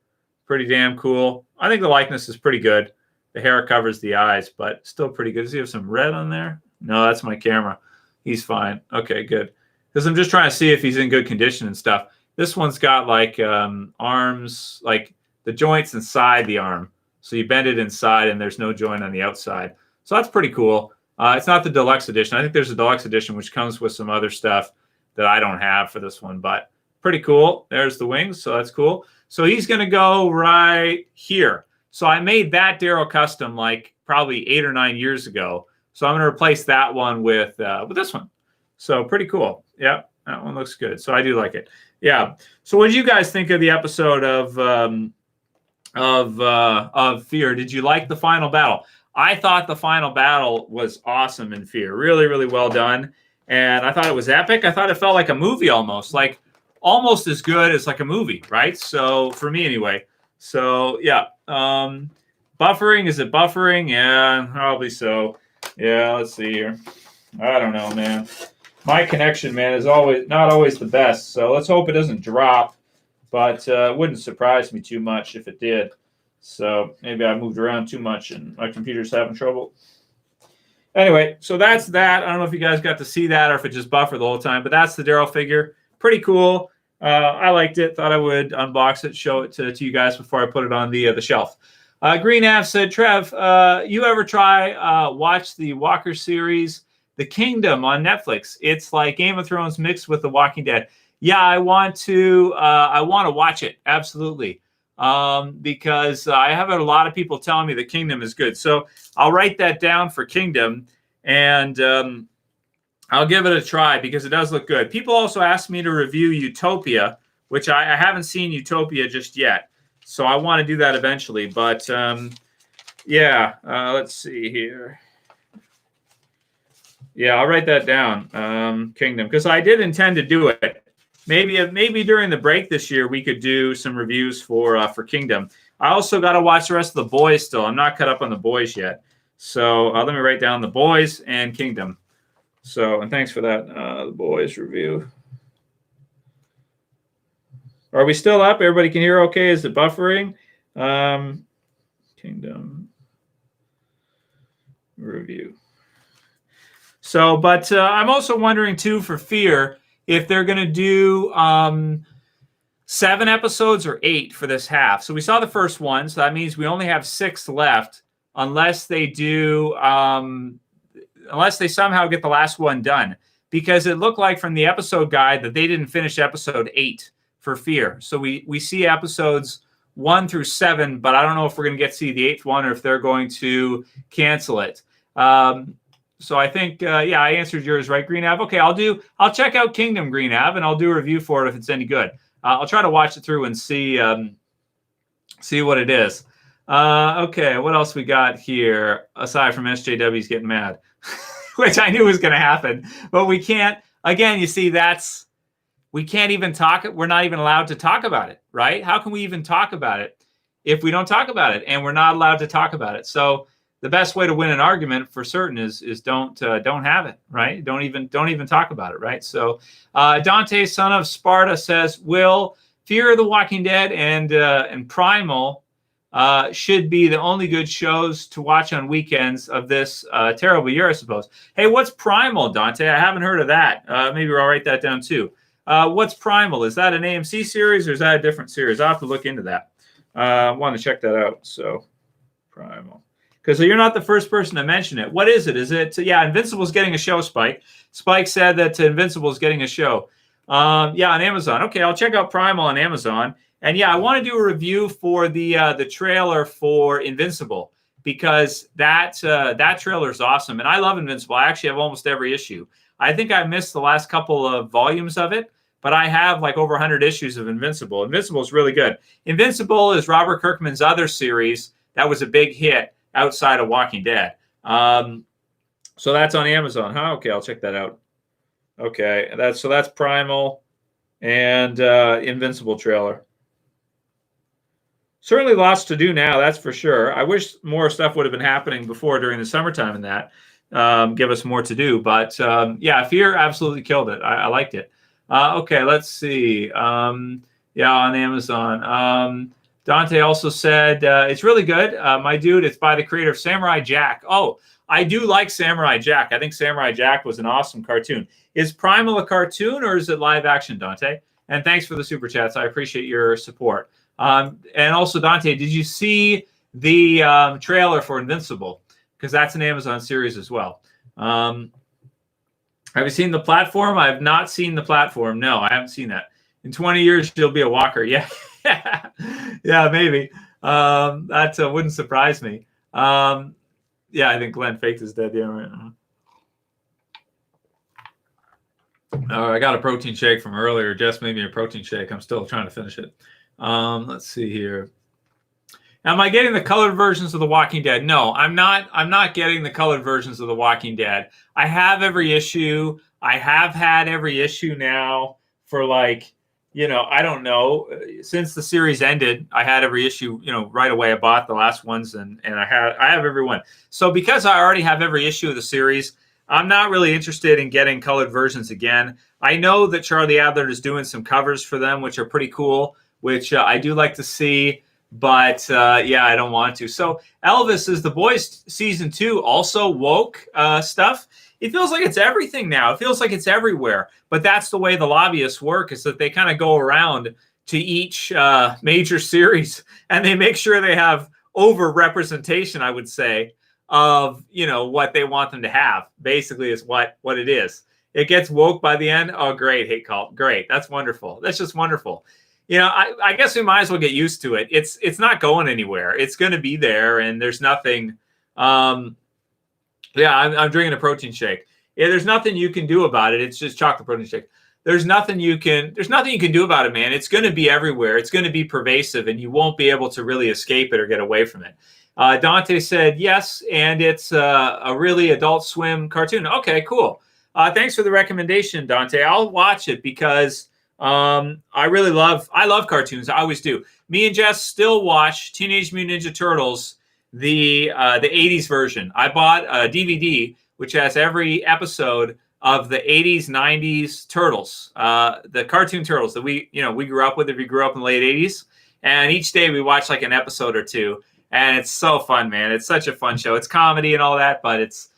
Pretty damn cool. I think the likeness is pretty good. The hair covers the eyes, but still pretty good. Does he have some red on there? No, that's my camera. He's fine. Okay, good. Because I'm just trying to see if he's in good condition and stuff. This one's got like arms, like the joints inside the arm. So you bend it inside and there's no joint on the outside. So that's pretty cool. It's not the deluxe edition. I think there's a deluxe edition which comes with some other stuff that I don't have for this one, but pretty cool. There's the wings, so that's cool. So he's going to go right here. So I made that Daryl custom like probably 8 or 9 years ago. So I'm going to replace that one with this one. So pretty cool. Yeah, that one looks good. So I do like it. Yeah. So what did you guys think of the episode of Fear? Did you like the final battle? I thought the final battle was awesome in Fear. Really, really well done. And I thought it was epic. I thought it felt like a movie almost, like almost as good as like a movie, right? So for me anyway. So yeah. Buffering, is it buffering? Yeah, probably so. Yeah, let's see here. I don't know, man. My connection, man, is always not always the best. So let's hope it doesn't drop. But it wouldn't surprise me too much if it did. So maybe I moved around too much and my computer's having trouble. Anyway, so that's that. I don't know if you guys got to see that or if it just buffered the whole time, but that's the Daryl figure. Pretty cool. I liked it. Thought I would unbox it, show it to you guys before I put it on the shelf. Green Av said, Trev, you ever try watch the Walker series, The Kingdom on Netflix? It's like Game of Thrones mixed with The Walking Dead. Yeah, I want to watch it. Absolutely. Because I have a lot of people telling me The Kingdom is good. So I'll write that down for Kingdom, and I'll give it a try because it does look good. People also asked me to review Utopia, which I haven't seen Utopia just yet. So I want to do that eventually. But yeah, let's see here. Yeah, I'll write that down, Kingdom, because I did intend to do it. Maybe during the break this year we could do some reviews for Kingdom. I also got to watch the rest of The Boys still. I'm not caught up on The Boys yet. So let me write down The Boys and Kingdom. So, and thanks for that, The Boys review. Are we still up? Everybody can hear okay? Is it buffering? Kingdom review. So, but I'm also wondering too for Fear if they're going to do 7 episodes or 8 for this half. So we saw the first one, so that means we only have 6 left, unless they do, unless they somehow get the last one done. Because it looked like from the episode guide that they didn't finish episode 8 for Fear. So we see episodes 1 through 7, but I don't know if we're going to get to see the 8th one or if they're going to cancel it. So I think, yeah, I answered yours, right, Green Av? Okay, I'll check out Kingdom, Green Av, and I'll do a review for it if it's any good. I'll try to watch it through and see what it is. Okay, what else we got here, aside from SJW's getting mad, which I knew was going to happen, but we can't, again, you see, we can't even talk, we're not even allowed to talk about it, right? How can we even talk about it if we don't talk about it, and we're not allowed to talk about it? So the best way to win an argument for certain is don't have it, right? Don't even talk about it, right? So Dante, son of Sparta, says, will Fear of the Walking Dead and Primal should be the only good shows to watch on weekends of this terrible year, I suppose. Hey, what's Primal, Dante? I haven't heard of that. Maybe I'll write that down too. What's Primal? Is that an AMC series or is that a different series? I'll have to look into that. I want to check that out. So Primal. Because you're not the first person to mention it. What is it? Is it, yeah, Invincible's getting a show, Spike. Spike said that Invincible's getting a show. Yeah, on Amazon. Okay, I'll check out Primal on Amazon. And yeah, I want to do a review for the trailer for Invincible because that trailer is awesome. And I love Invincible. I actually have almost every issue. I think I missed the last couple of volumes of it, but I have like over 100 issues of Invincible. Invincible is really good. Invincible is Robert Kirkman's other series that was a big hit outside of Walking Dead. So that's on Amazon, huh? Okay, I'll check that out. Okay, that's Primal and Invincible trailer. Certainly lots to do now, that's for sure. I wish more stuff would have been happening before during the summertime and that. Give us more to do. But yeah, Fear absolutely killed it. I liked it. Okay, let's see. Yeah, on Amazon. Dante also said, it's really good. My dude, it's by the creator of Samurai Jack. Oh, I do like Samurai Jack. I think Samurai Jack was an awesome cartoon. Is Primal a cartoon or is it live action, Dante? And thanks for the super chats. I appreciate your support. And also, Dante, did you see the trailer for Invincible? Because that's an Amazon series as well. Have you seen The Platform? I have not seen The Platform. No, I haven't seen that. In 20 years, she'll be a walker. Yeah. Yeah, maybe. That wouldn't surprise me. Yeah, I think Glenn Faked is dead. Yeah, right. I got a protein shake from earlier. Jess made me a protein shake. I'm still trying to finish it. Let's see here. Am I getting the colored versions of The Walking Dead? No, I'm not. I'm not getting the colored versions of The Walking Dead. I have every issue. I have had every issue now for like, I don't know, since the series ended. I had every issue, right away. I bought the last ones, and I have every one. So because I already have every issue of the series, I'm not really interested in getting colored versions again. I know that Charlie Adler is doing some covers for them, which are pretty cool, which I do like to see. But yeah, I don't want to. So Elvis, is The Boys season 2 also woke stuff? It feels like it's everything now. It feels like it's everywhere. But that's the way the lobbyists work, is that they kind of go around to each major series and they make sure they have over representation, I would say, of what they want them to have. Basically, is what it is. It gets woke by the end. Oh, great, hate cult, great. That's wonderful. That's just wonderful. I guess we might as well get used to it. It's not going anywhere. It's going to be there, and there's nothing. Yeah, I'm drinking a protein shake. Yeah, there's nothing you can do about it. It's just chocolate protein shake. There's nothing you can do about it, man. It's going to be everywhere. It's going to be pervasive, and you won't be able to really escape it or get away from it. Dante said yes, and it's a really Adult Swim cartoon. Okay, cool. Thanks for the recommendation, Dante. I'll watch it because I love cartoons. I always do. Me and Jess still watch Teenage Mutant Ninja Turtles, the 80s version. I bought a DVD which has every episode of the 80s, 90s Turtles, the cartoon Turtles that we grew up with if we grew up in the late 80s. And each day we watch like an episode or two. And it's so fun, man. It's such a fun show. It's comedy and all that, but it's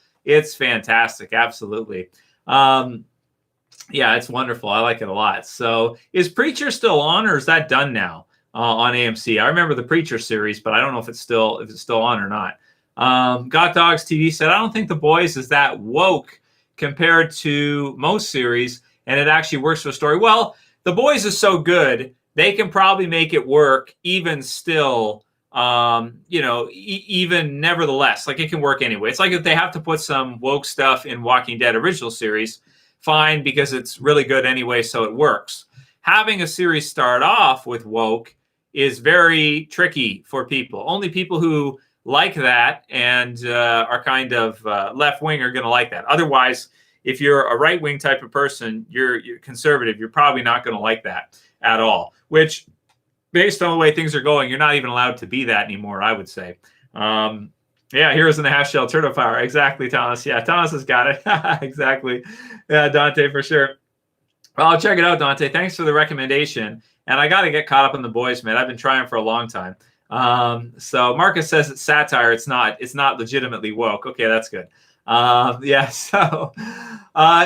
fantastic. Absolutely. Yeah, it's wonderful. I like it a lot. So is Preacher still on, or is that done now on AMC? I remember the Preacher series, but I don't know if it's still on or not. Got Dogs TV said, I don't think The Boys is that woke compared to most series, and it actually works for the story. Well, The Boys is so good, they can probably make it work even still, even nevertheless. Like, it can work anyway. It's like if they have to put some woke stuff in Walking Dead original series, fine, because it's really good anyway, so it works. Having a series start off with woke is very tricky for people. Only people who like that and are kind of left-wing are going to like that. Otherwise, if you're a right-wing type of person, you're conservative, you're probably not going to like that at all, which, based on the way things are going, you're not even allowed to be that anymore, I would say. Yeah, Heroes in the Half Shell Turtle Power. Exactly, Thomas. Yeah, Thomas has got it. Exactly. Yeah, Dante, for sure. Well, I'll check it out, Dante. Thanks for the recommendation. And I got to get caught up on The Boys, man. I've been trying for a long time. So Marcus says it's satire. It's not legitimately woke. Okay, that's good. Yeah, so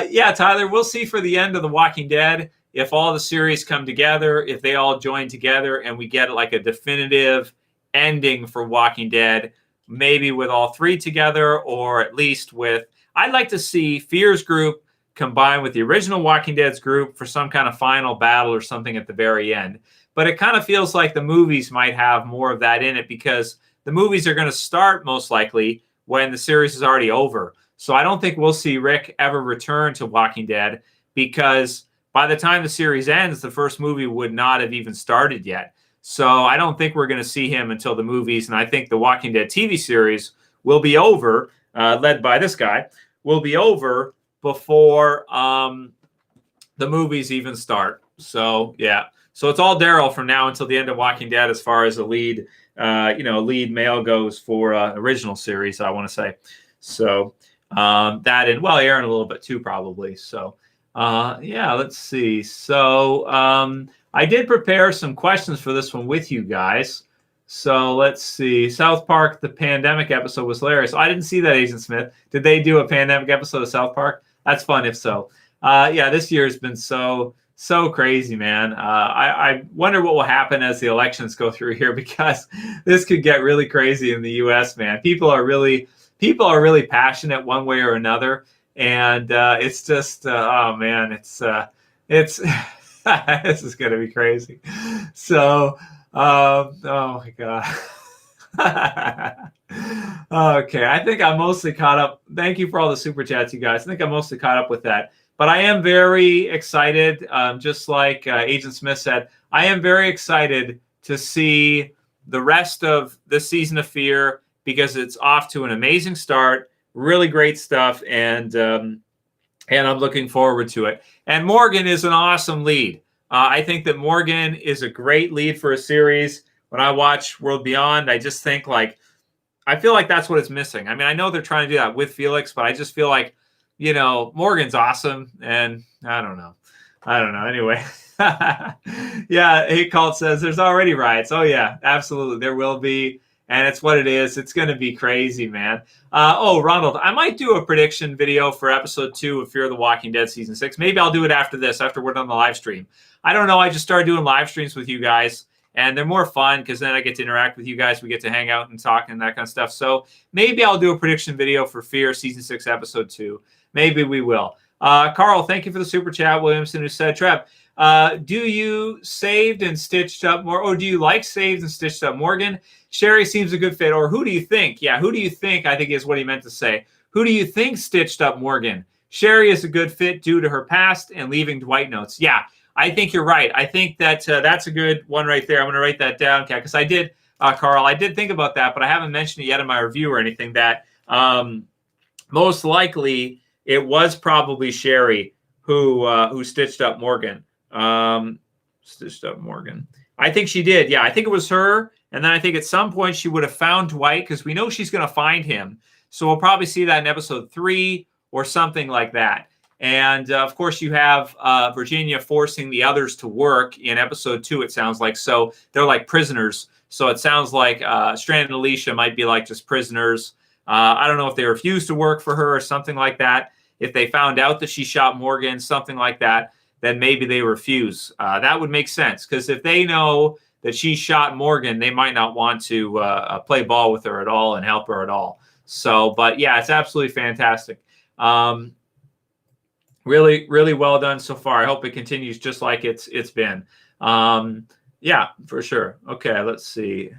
yeah, Tyler, we'll see for the end of The Walking Dead if all the series come together, if they all join together and we get like a definitive ending for Walking Dead, maybe with all three together, or at least with, I'd like to see Fear's group combined with the original Walking Dead's group for some kind of final battle or something at the very end. But it kind of feels like the movies might have more of that in it, because the movies are going to start most likely when the series is already over. So I don't think we'll see Rick ever return to Walking Dead, because by the time the series ends, the first movie would not have even started yet. So I don't think we're going to see him until the movies. And I think the Walking Dead TV series will be over, led by this guy, will be over before the movies even start. So, yeah. So it's all Daryl from now until the end of Walking Dead as far as the lead male goes for original series, I want to say. So that, and well, Aaron a little bit too, probably. So yeah, let's see. So I did prepare some questions for this one with you guys. So let's see. South Park, the pandemic episode was hilarious. I didn't see that, Agent Smith. Did they do a pandemic episode of South Park? That's fun if so. Yeah, this year has been so crazy, man. I wonder what will happen as the elections go through here, because this could get really crazy in the U.S., man. People are really passionate one way or another. And it's just, oh man, it's this is going to be crazy. So, oh my God. Okay, I think I'm mostly caught up. Thank you for all the super chats, you guys. I think I'm mostly caught up with that. But I am very excited, just like Agent Smith said, I am very excited to see the rest of the season of Fear because it's off to an amazing start, really great stuff, and I'm looking forward to it. And Morgan is an awesome lead. I think that Morgan is a great lead for a series. When I watch World Beyond, I just think like, I feel like that's what it's missing. I mean, I know they're trying to do that with Felix, but I just feel like, Morgan's awesome. And I don't know. Anyway. Yeah. Hey, Cult says there's already riots. Oh, yeah, absolutely. There will be. And it's what it is. It's going to be crazy, man. Ronald, I might do a prediction video for episode 2 of Fear the Walking Dead season 6. Maybe I'll do it after this, after we're done the live stream. I don't know. I just started doing live streams with you guys, and they're more fun because then I get to interact with you guys. We get to hang out and talk and that kind of stuff. So maybe I'll do a prediction video for Fear season 6, episode 2. Maybe we will. Carl, thank you for the super chat. Williamson, who said, Trev, do you saved and stitched up more? Or do you like saved and stitched up Morgan? Sherry seems a good fit. Or who do you think? Yeah, who do you think, I think is what he meant to say. Who do you think stitched up Morgan? Sherry is a good fit due to her past and leaving Dwight notes. Yeah, I think you're right. I think that that's a good one right there. I'm going to write that down, Kat, because I did, Carl, I did think about that, but I haven't mentioned it yet in my review or anything, that most likely it was probably Sherry who stitched up Morgan. Stitched up Morgan. I think she did. Yeah, I think it was her. And then I think at some point she would have found Dwight because we know she's going to find him. So we'll probably see that in episode 3 or something like that. And of course, you have Virginia forcing the others to work in episode 2, it sounds like. So they're like prisoners. So it sounds like Strand and Alicia might be like just prisoners. I don't know if they refused to work for her or something like that. If they found out that she shot Morgan, something like that, then maybe they refuse. That would make sense because if they know that she shot Morgan, they might not want to play ball with her at all and help her at all. So, but yeah, it's absolutely fantastic. Really, really well done so far. I hope it continues just like it's been. Yeah, for sure. Okay, let's see.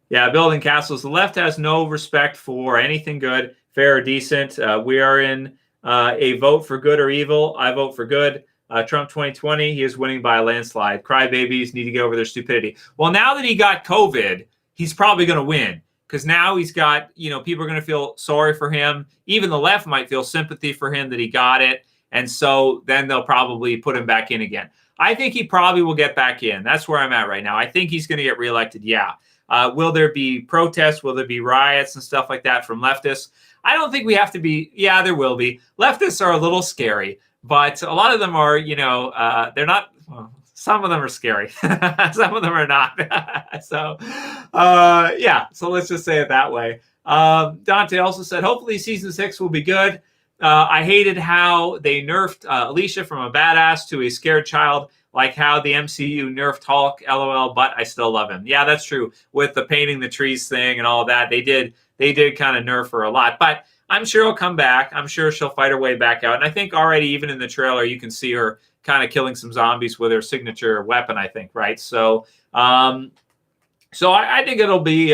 Yeah, building castles. The left has no respect for anything good, fair, or decent. We are in a vote for good or evil. I vote for good. Trump 2020, he is winning by a landslide. Crybabies need to get over their stupidity. Well, now that he got COVID, he's probably going to win because now he's got, people are going to feel sorry for him. Even the left might feel sympathy for him that he got it. And so then they'll probably put him back in again. I think he probably will get back in. That's where I'm at right now. I think he's going to get reelected. Yeah. Will there be protests? Will there be riots and stuff like that from leftists? I don't think we have to be. Yeah, there will be. Leftists are a little scary. But a lot of them are, they're not, well, some of them are scary. Some of them are not. So, yeah, so let's just say it that way. Dante also said, hopefully season 6 will be good. I hated how they nerfed Alicia from a badass to a scared child, like how the MCU nerfed Hulk, LOL, but I still love him. Yeah, that's true. With the painting the trees thing and all of that, they did kind of nerf her a lot. But I'm sure he'll come back. I'm sure she'll fight her way back out. And I think already, even in the trailer, you can see her kind of killing some zombies with her signature weapon, I think, right? So, I think it'll be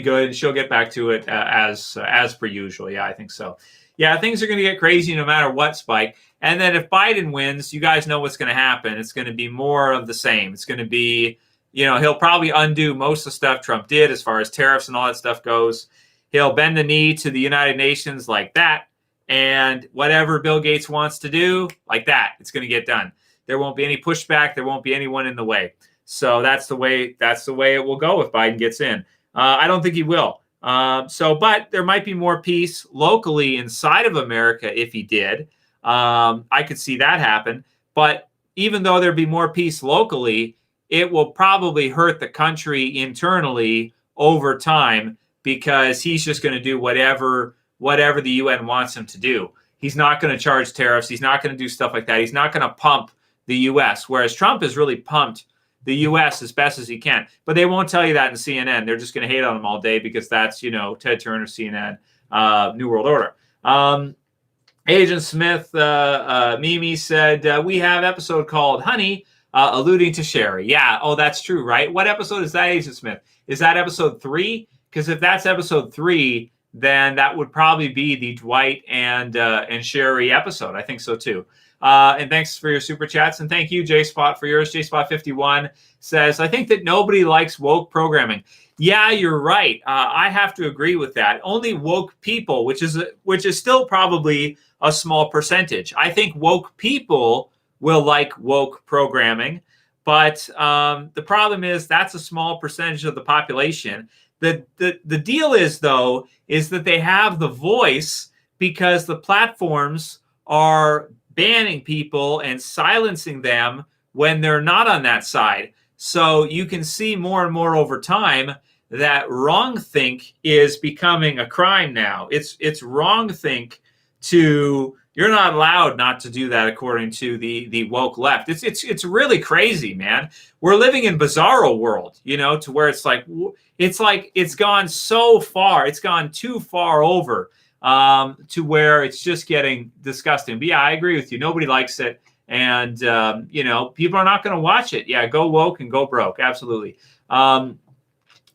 good, and she'll get back to it as per usual. Yeah, I think so. Yeah, things are going to get crazy no matter what, Spike. And then if Biden wins, you guys know what's going to happen. It's going to be more of the same. It's going to be, he'll probably undo most of the stuff Trump did as far as tariffs and all that stuff goes. He'll bend the knee to the United Nations like that. And whatever Bill Gates wants to do, like that, it's going to get done. There won't be any pushback. There won't be anyone in the way. So that's the way it will go if Biden gets in. I don't think he will. But there might be more peace locally inside of America if he did. I could see that happen. But even though there'd be more peace locally, it will probably hurt the country internally over time because he's just going to do whatever the UN wants him to do. He's not going to charge tariffs. He's not going to do stuff like that. He's not going to pump the U.S., whereas Trump has really pumped the U.S. as best as he can. But they won't tell you that in CNN. They're just going to hate on him all day because that's, Ted Turner, CNN, New World Order. Agent Smith, Mimi said, we have an episode called Honey, alluding to Sherry. Yeah, oh, that's true, right? What episode is that, Agent Smith? Is that episode 3? Because if that's episode 3, then that would probably be the Dwight and Sherry episode. I think so too. And thanks for your super chats. And thank you, JSpot, for yours. JSpot51 says, I think that nobody likes woke programming. Yeah, you're right. I have to agree with that. Only woke people, which is still probably a small percentage. I think woke people will like woke programming, but the problem is that's a small percentage of the population. The deal is, though, is that they have the voice because the platforms are banning people and silencing them when they're not on that side. So you can see more and more over time that wrongthink is becoming a crime now. It's wrongthink to, you're not allowed not to do that according to the woke left. It's really crazy, man. We're living in bizarro world, to where it's like it's gone so far. It's gone too far over to where it's just getting disgusting. But yeah, I agree with you. Nobody likes it. And, people are not going to watch it. Yeah, go woke and go broke. Absolutely.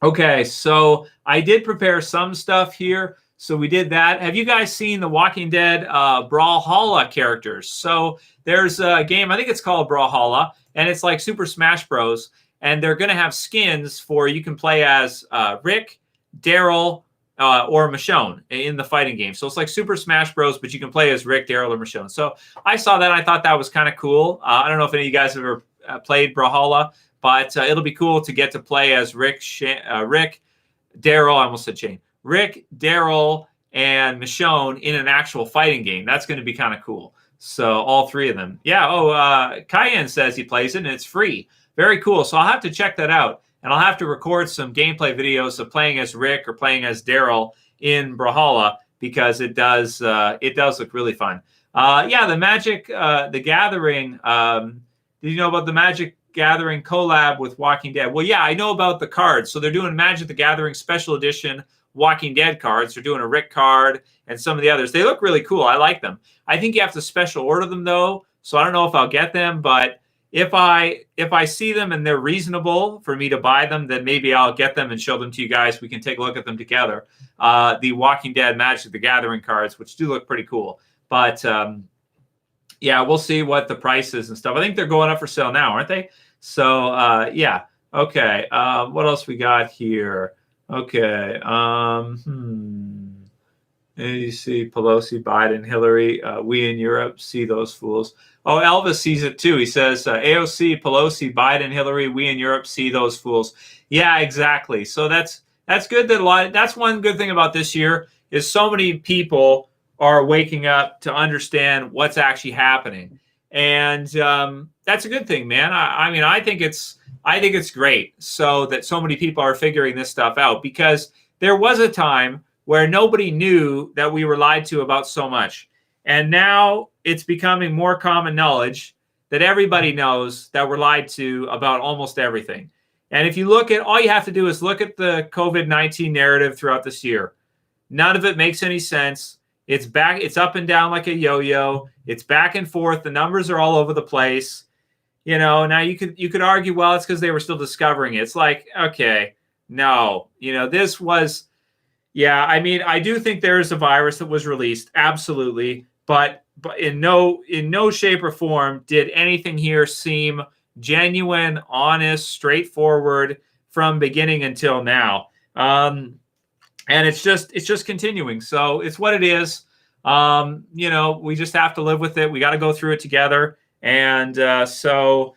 Okay, so I did prepare some stuff here. So we did that. Have you guys seen the Walking Dead Brawlhalla characters? So there's a game, I think it's called Brawlhalla, and it's like Super Smash Bros. And they're going to have skins for, you can play as Rick, Daryl, or Michonne in the fighting game. So it's like Super Smash Bros., but you can play as Rick, Daryl, or Michonne. So I saw that. I thought that was kind of cool. I don't know if any of you guys have ever played Brawlhalla, but it'll be cool to get to play as Rick, Daryl, I almost said Shane. Rick, Daryl, and Michonne in an actual fighting game. That's going to be kind of cool. So all three of them. Yeah, Cayenne says he plays it, and it's free. Very cool. So I'll have to check that out. And I'll have to record some gameplay videos of playing as Rick or playing as Daryl in Brawlhalla because it does look really fun. The Magic the Gathering. Did you know about the Magic Gathering collab with Walking Dead? Well, yeah, I know about the cards. So they're doing Magic the Gathering Special Edition Walking Dead cards. They're doing a Rick card and some of the others. They look really cool. I like them. I think you have to special order them though. So I don't know if I'll get them, but if I see them and they're reasonable for me to buy them, then maybe I'll get them and show them to you guys. We can take a look at them together. The Walking Dead Magic the Gathering cards, which do look pretty cool. But we'll see what the price is and stuff. I think they're going up for sale now, aren't they? So okay. What else we got here? Okay. You see Pelosi, Biden, Hillary. We in Europe see those fools. Oh, Elvis sees it too. He says, AOC, Pelosi, Biden, Hillary, we in Europe see those fools. Yeah, exactly. So that's good. That's one good thing about this year is so many people are waking up to understand what's actually happening. And that's a good thing, man. I think it's great so that so many people are figuring this stuff out, because there was a time where nobody knew that we were lied to about so much. And now it's becoming more common knowledge that everybody knows that we're lied to about almost everything. And if you look at, all you have to do is look at the COVID-19 narrative throughout this year. None of it makes any sense. It's back, it's up and down like a yo-yo. It's back and forth. The numbers are all over the place. Now you could argue, well, it's because they were still discovering it. It's like, okay, no, this was, I do think there is a virus that was released, absolutely, but in no shape or form did anything here seem genuine, honest, straightforward from beginning until now. And it's just continuing. So it's what it is. We just have to live with it. We got to go through it together. And we'll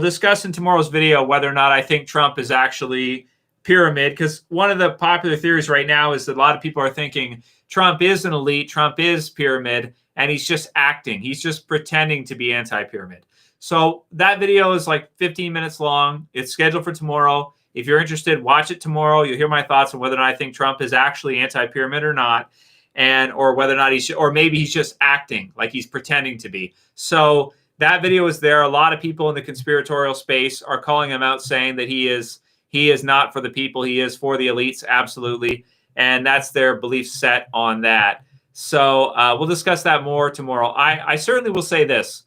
discuss in tomorrow's video whether or not I think Trump is actually pyramid, because one of the popular theories right now is that a lot of people are thinking Trump is an elite, Trump is pyramid, and he's just acting. He's just pretending to be anti-pyramid. So that video is like 15 minutes long. It's scheduled for tomorrow. If you're interested, watch it tomorrow. You'll hear my thoughts on whether or not I think Trump is actually anti-pyramid or not, or whether or not or maybe he's just acting like he's pretending to be. So that video is there. A lot of people in the conspiratorial space are calling him out, saying that he is not for the people. He is for the elites. Absolutely. And that's their belief set on that. So we'll discuss that more tomorrow. I certainly will say this.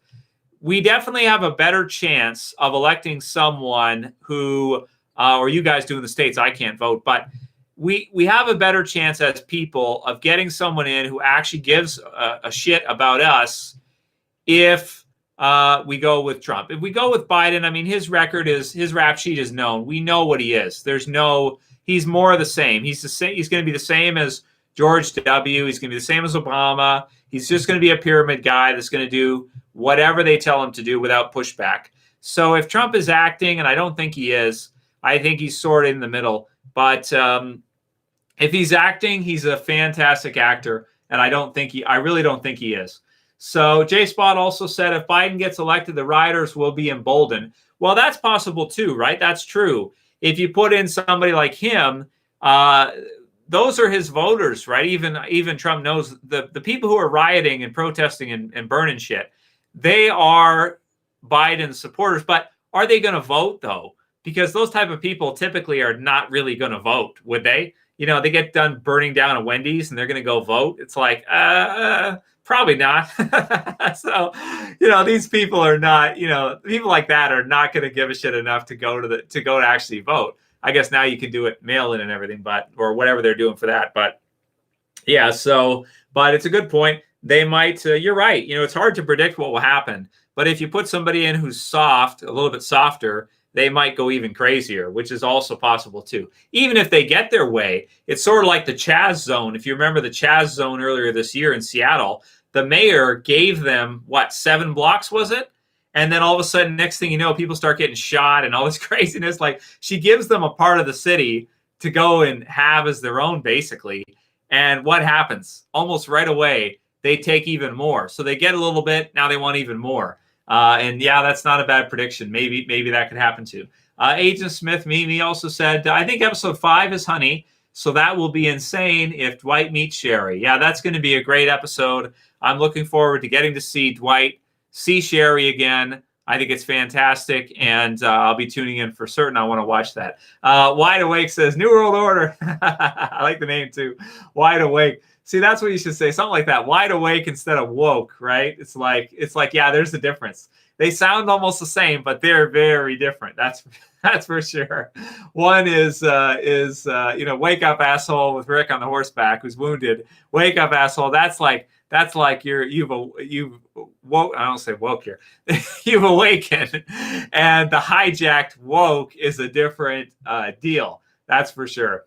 We definitely have a better chance of electing someone who, or you guys do in the States, I can't vote, but we have a better chance as people of getting someone in who actually gives a shit about us if we go with Trump. If we go with Biden, I mean, his rap sheet is known. We know what he is. He's more of the same. He's the same. He's going to be the same as George W. He's going to be the same as Obama. He's just going to be a pyramid guy that's going to do whatever they tell him to do without pushback. So if Trump is acting, and I don't think he is, I think he's sort of in the middle. But if he's acting, he's a fantastic actor, and I really don't think he is. So J Spot also said if Biden gets elected, the rioters will be emboldened. Well, that's possible too, right? That's true. If you put in somebody like him, those are his voters, right? Even Trump knows the people who are rioting and protesting and burning shit, they are Biden supporters. But are they going to vote though? Because those type of people typically are not really going to vote, would they? You know, they get done burning down a Wendy's and they're going to go vote. It's like, probably not. So, you know, these people are not, you know, people like that are not going to give a shit enough to go to actually vote. I guess now you can do it mail in and everything, or whatever they're doing for that. But yeah, but it's a good point. They might, you're right. You know, it's hard to predict what will happen. But if you put somebody in who's soft, a little bit softer, they might go even crazier, which is also possible too. Even if they get their way, it's sort of like the Chaz zone. If you remember the Chaz zone earlier this year in Seattle, the mayor gave them, 7 blocks was it? And then all of a sudden, next thing you know, people start getting shot and all this craziness. Like, she gives them a part of the city to go and have as their own, basically. And what happens? Almost right away, they take even more. So they get a little bit, now they want even more. And yeah, that's not a bad prediction. Maybe that could happen too. Agent Smith Mimi also said, I think episode 5 is honey. So that will be insane if Dwight meets Sherry. Yeah, that's going to be a great episode. I'm looking forward to getting to see Dwight, see Sherry again. I think it's fantastic. And I'll be tuning in for certain. I want to watch that. Wide Awake says, New World Order. I like the name too. Wide Awake. See, that's what you should say. Something like that. Wide awake instead of woke, right? It's like, yeah, there's a difference. They sound almost the same, but they're very different. That's for sure. One is wake up asshole with Rick on the horseback who's wounded. Wake up asshole. That's like you've woke. I don't say woke here. You've awakened, and the hijacked woke is a different deal. That's for sure.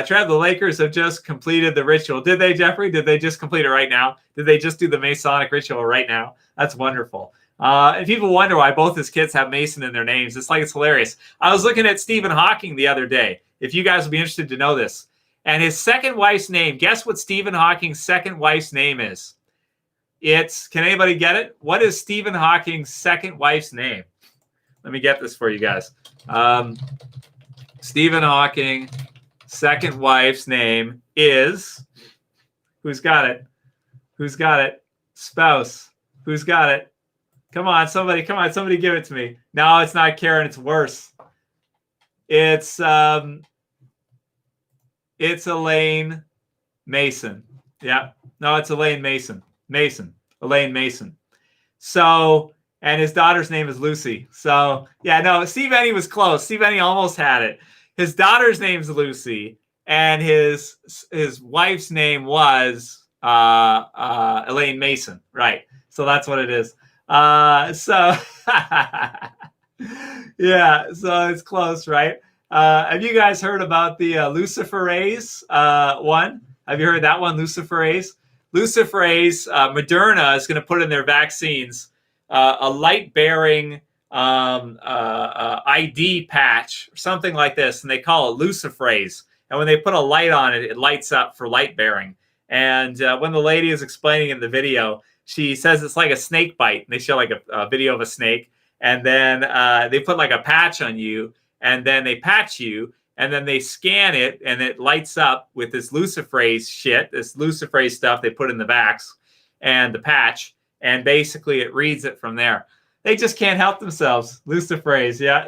Trev, the Lakers have just completed the ritual. Did they, Jeffrey? Did they just complete it right now? Did they just do the Masonic ritual right now? That's wonderful. And people wonder why both his kids have Mason in their names. It's hilarious. I was looking at Stephen Hawking the other day, if you guys would be interested to know this. And his second wife's name, guess what Stephen Hawking's second wife's name is? Can anybody get it? What is Stephen Hawking's second wife's name? Let me get this for you guys. Stephen Hawking. Second wife's name is, who's got it? Spouse. Who's got it? Come on, somebody give it to me. No, it's not Karen, it's worse. It's Elaine Mason. Yeah. No, it's Elaine Mason. Elaine Mason. So, and his daughter's name is Lucy. So, yeah, no, Steve Ennie was close. Steve Ennie almost had it. His daughter's name's Lucy, and his wife's name was Elaine Mason. Right. So that's what it is. Yeah, so it's close, right? Have you guys heard about the luciferase one? Have you heard that one, luciferase? Luciferase, Moderna is going to put in their vaccines a light-bearing ID patch or something like this, and they call it luciferase. And when they put a light on it, it lights up for light bearing. And when the lady is explaining in the video, she says it's like a snake bite. And they show like a video of a snake, and then they put like a patch on you, and then they patch you, and then they scan it, and it lights up with this luciferase shit, this luciferase stuff they put in the vax and the patch, and basically it reads it from there. They just can't help themselves. Luciferase, yeah.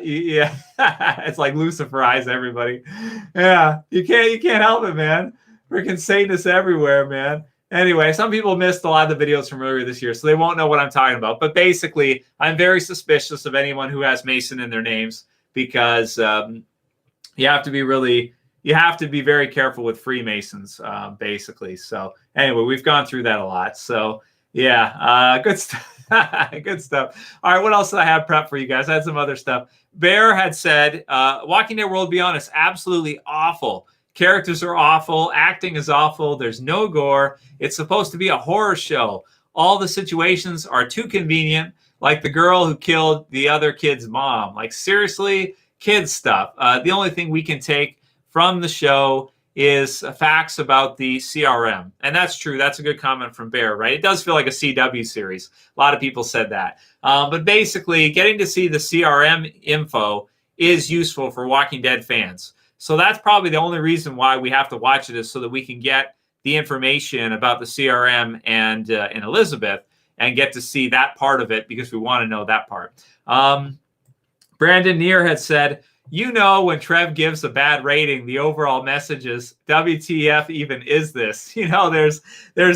It's like luciferize everybody. Yeah, you can't help it, man. Freaking Satanists everywhere, man. Anyway, some people missed a lot of the videos from earlier this year, so they won't know what I'm talking about. But basically, I'm very suspicious of anyone who has Mason in their names, because you have to be very careful with Freemasons, basically. So anyway, we've gone through that a lot. So Yeah, good stuff. Good stuff. All right, what else did I have prepped for you guys? I had some other stuff. Bear had said, Walking Dead World Beyond is absolutely awful. Characters are awful. Acting is awful. There's no gore. It's supposed to be a horror show. All the situations are too convenient, like the girl who killed the other kid's mom. Like, seriously, kids stuff. The only thing we can take from the show is facts about the CRM. And that's true. That's a good comment from Bear, right? It does feel like a CW series. A lot of people said that. But basically, getting to see the CRM info is useful for Walking Dead fans. So that's probably the only reason why we have to watch it, is so that we can get the information about the CRM and Elizabeth and get to see that part of it, because we want to know that part. Brandon Neer had said, when Trev gives a bad rating, the overall message is, WTF even is this? There's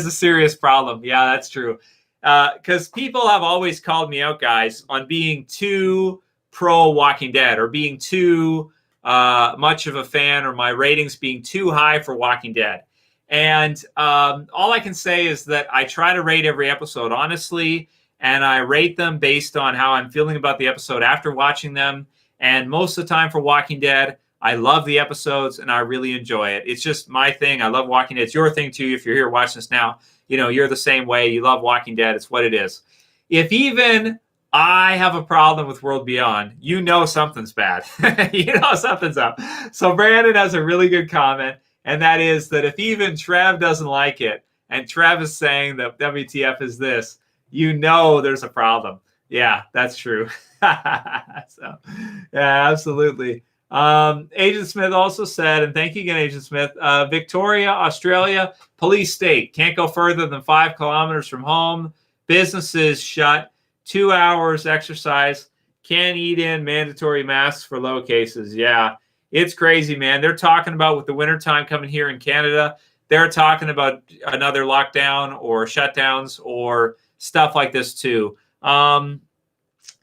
a serious problem. Yeah, that's true. Because people have always called me out, guys, on being too pro Walking Dead, or being too much of a fan, or my ratings being too high for Walking Dead. And all I can say is that I try to rate every episode honestly, and I rate them based on how I'm feeling about the episode after watching them. And most of the time for Walking Dead, I love the episodes and I really enjoy it. It's just my thing. I love Walking Dead. It's your thing too. If you're here watching this now, you're the same way. You love Walking Dead. It's what it is. If even I have a problem with World Beyond, something's bad. Something's up. So Brandon has a really good comment, and that is that if even Trev doesn't like it, and Trev is saying that WTF is this, there's a problem. Yeah, that's true. So, yeah, absolutely. Agent Smith also said, and thank you again, Agent Smith, Victoria, Australia, police state, can't go further than 5 kilometers from home, businesses shut, 2 hours exercise, can't eat in, mandatory masks for low cases. Yeah, it's crazy, man. They're talking about, with the wintertime coming here in Canada, they're talking about another lockdown or shutdowns or stuff like this too.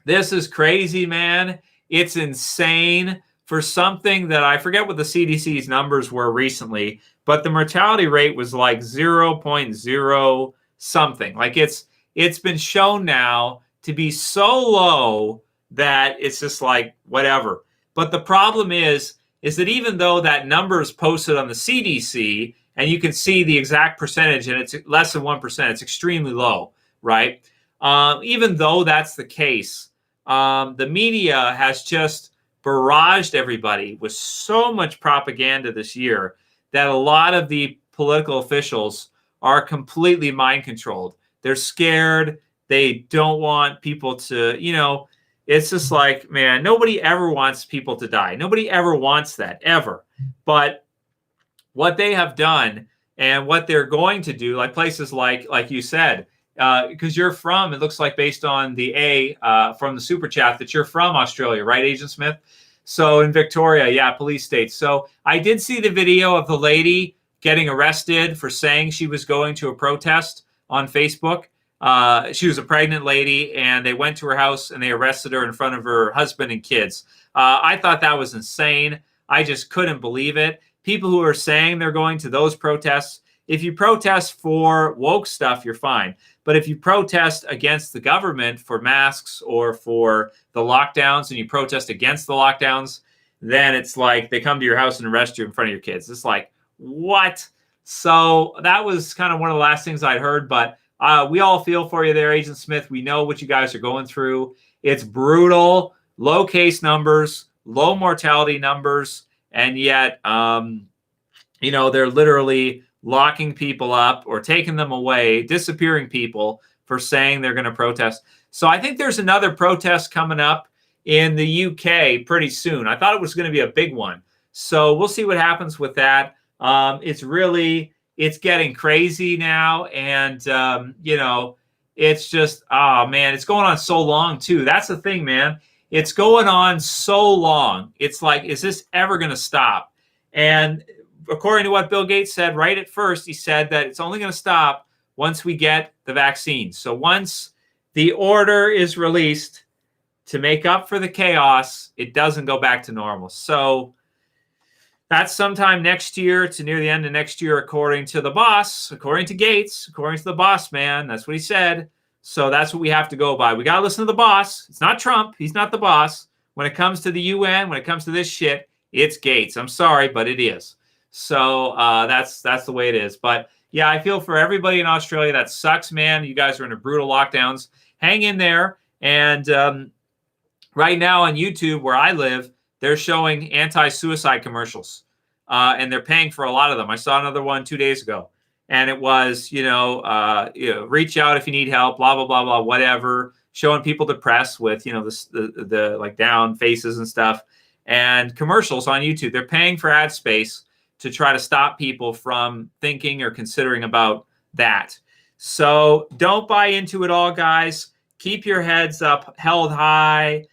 This is crazy, man. It's insane for something that I forget what the CDC's numbers were recently, but the mortality rate was like 0.0 something. Like it's been shown now to be so low that it's just like whatever. But the problem is that even though that number is posted on the CDC and you can see the exact percentage and it's less than 1%, it's extremely low, right? Even though that's the case, the media has just barraged everybody with so much propaganda this year that a lot of the political officials are completely mind controlled. They're scared. They don't want people to, it's just like, man, nobody ever wants people to die. Nobody ever wants that, ever. But what they have done and what they're going to do, like places like you said, because you're from, it looks like based on the from the super chat that you're from Australia, right, Agent Smith? So in Victoria, yeah, police state. So I did see the video of the lady getting arrested for saying she was going to a protest on Facebook. She was a pregnant lady, and they went to her house and they arrested her in front of her husband and kids. I thought that was insane. I just couldn't believe it. People who are saying they're going to those protests, if you protest for woke stuff, you're fine. But if you protest against the government for masks or for the lockdowns, and you protest against the lockdowns, then it's like they come to your house and arrest you in front of your kids. It's like, what? So that was kind of one of the last things I'd heard. But we all feel for you there, Agent Smith. We know what you guys are going through. It's brutal, low case numbers, low mortality numbers, and yet, they're literally locking people up or taking them away, disappearing people for saying they're going to protest. So I think there's another protest coming up in the UK pretty soon. I thought it was going to be a big one. So we'll see what happens with that. It's getting crazy now. And, it's just, oh man, it's going on so long too. That's the thing, man. It's going on so long. It's like, is this ever going to stop? And according to what Bill Gates said right at first, he said that it's only going to stop once we get the vaccine. So once the order is released to make up for the chaos, it doesn't go back to normal. So That's sometime next year to near the end of next year, according to the boss, according to Gates, according to the boss man. That's what he said. So that's what we have to go by. We got to listen to the boss. It's not Trump. He's not the boss. When it comes to the UN, when it comes to this shit, it's Gates. I'm sorry, but it is. So that's the way it is. But yeah, I feel for everybody in Australia. That sucks, man. You guys are in a brutal lockdowns. Hang in there. And right now on YouTube, where I live, they're showing anti-suicide commercials, and they're paying for a lot of them. I saw another one 2 days ago, and it was, reach out if you need help, blah, blah, blah, blah, whatever, showing people depressed with, the like down faces and stuff, and commercials on YouTube. They're paying for ad space to try to stop people from thinking or considering about that. So don't buy into it all, guys. Keep your heads up, held high.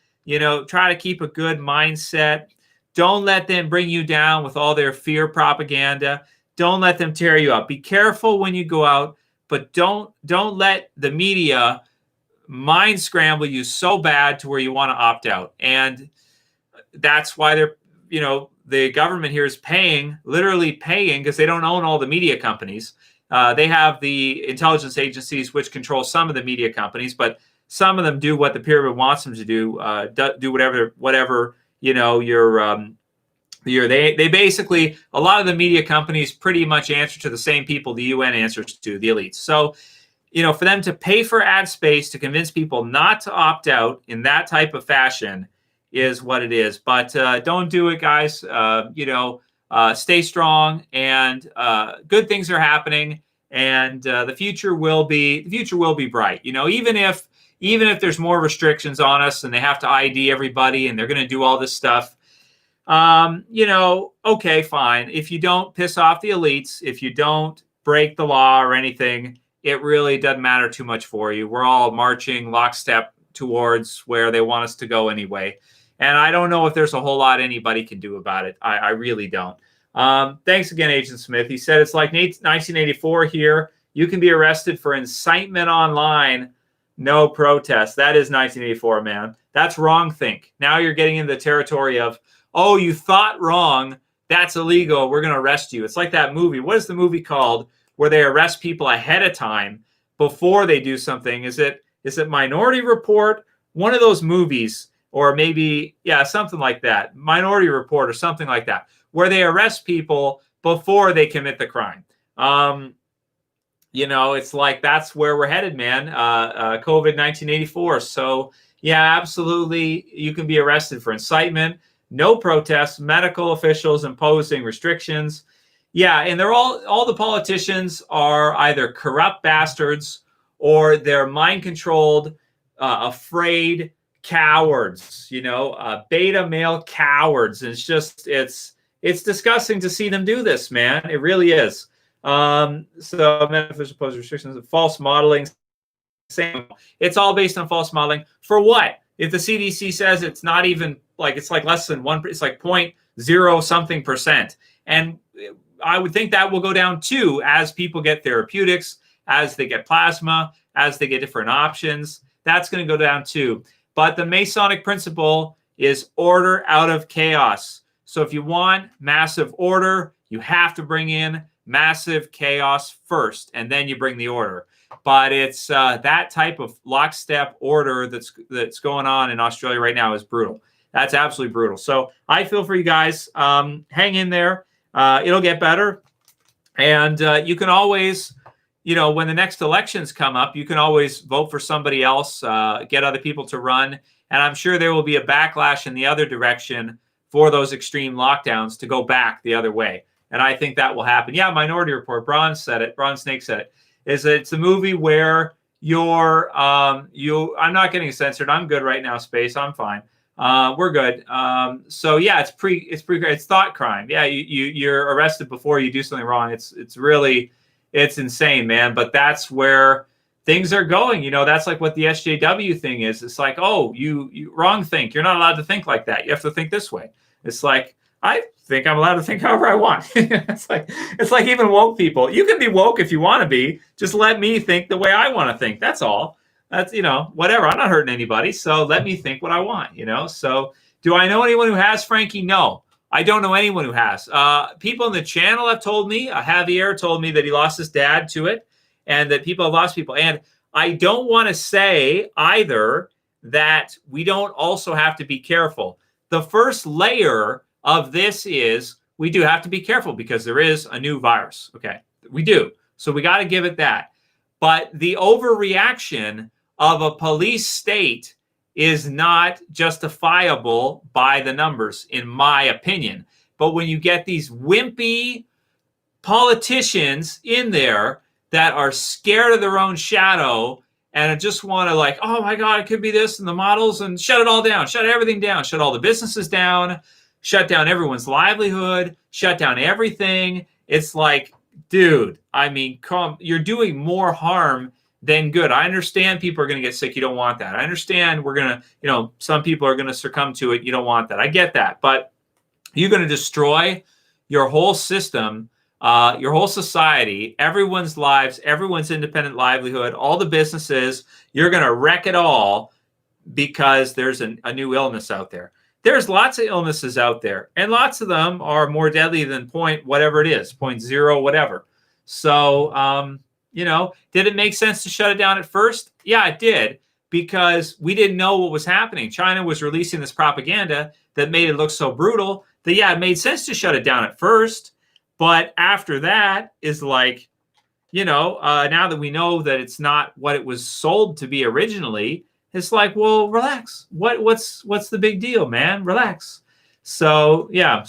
Try to keep a good mindset. Don't let them bring you down with all their fear propaganda. Don't let them tear you up. Be careful when you go out, but don't let the media mind scramble you so bad to where you want to opt out. And that's why the government here is literally paying, because they don't own all the media companies. They have the intelligence agencies, which control some of the media companies, but some of them do what the pyramid wants them to do. Do whatever they basically, a lot of the media companies pretty much answer to the same people the UN answers to, the elites. So, for them to pay for ad space to convince people not to opt out in that type of fashion is what it is. But don't do it, guys. Stay strong, and good things are happening, and the future will be bright. Even if there's more restrictions on us and they have to ID everybody and they're going to do all this stuff, okay, fine. If you don't piss off the elites, if you don't break the law or anything, it really doesn't matter too much for you. We're all marching lockstep towards where they want us to go anyway. And I don't know if there's a whole lot anybody can do about it. I really don't. Thanks again, Agent Smith. He said it's like 1984 here. You can be arrested for incitement online. No protest. That is 1984, man. That's wrong think. Now you're getting into the territory of, oh, you thought wrong. That's illegal. We're going to arrest you. It's like that movie. What is the movie called where they arrest people ahead of time before they do something? Is it Minority Report? One of those movies, or maybe, something like that. Minority Report or something like that, where they arrest people before they commit the crime. It's like that's where we're headed, man. COVID 1984. So, yeah, absolutely. You can be arrested for incitement, no protests, medical officials imposing restrictions. Yeah, and they're all the politicians are either corrupt bastards or they're mind controlled, afraid cowards, beta male cowards. And it's disgusting to see them do this, man. It really is. So metaphysical opposed restrictions, false modeling, same. It's all based on false modeling. For what? If the CDC says it's not even it's like less than 1%, it's like 0.0 something percent. And I would think that will go down too as people get therapeutics, as they get plasma, as they get different options. That's going to go down too. But the Masonic principle is order out of chaos. So if you want massive order, you have to bring in massive chaos first, and then you bring the order. But it's that type of lockstep order that's going on in Australia right now is brutal. That's absolutely brutal. So I feel for you guys. Hang in there. It'll get better. And you can always, when the next elections come up, you can always vote for somebody else, get other people to run. And I'm sure there will be a backlash in the other direction for those extreme lockdowns to go back the other way. And I think that will happen. Yeah, Minority Report. Braun said it. Braun Snake said it. It's a movie where I'm not getting censored. I'm good right now, Space. I'm fine. We're good. So yeah, it's thought crime. Yeah, you're arrested before you do something wrong. It's insane, man. But that's where things are going. That's like what the SJW thing is. It's like, oh, you wrong think. You're not allowed to think like that. You have to think this way. It's like, I think I'm allowed to think however I want. It's like even woke people. You can be woke if you want to be. Just let me think the way I want to think. That's all. That's, whatever. I'm not hurting anybody. So let me think what I want, So do I know anyone who has, Frankie? No. I don't know anyone who has. People in the channel have told me, Javier told me that he lost his dad to it, and that people have lost people. And I don't want to say either that we don't also have to be careful. The first layer of this is we do have to be careful because there is a new virus. Okay, we do. So we got to give it that. But the overreaction of a police state is not justifiable by the numbers, in my opinion. But when you get these wimpy politicians in there that are scared of their own shadow and just want to like, oh my God, it could be this and the models, and shut it all down, shut everything down, shut all the businesses down, shut down everyone's livelihood, shut down everything. It's like, dude, I mean, you're doing more harm than good. I understand people are going to get sick. You don't want that. I understand we're going to, some people are going to succumb to it. You don't want that. I get that. But you're going to destroy your whole system, your whole society, everyone's lives, everyone's independent livelihood, all the businesses. You're going to wreck it all because there's a new illness out there. There's lots of illnesses out there, and lots of them are more deadly than whatever it is, 0.0 whatever. So, did it make sense to shut it down at first? Yeah, it did, because we didn't know what was happening. China was releasing this propaganda that made it look so brutal that, yeah, it made sense to shut it down at first. But after that is like, now that we know that it's not what it was sold to be originally, it's like, well, relax. What's the big deal, man? Relax. So, yeah.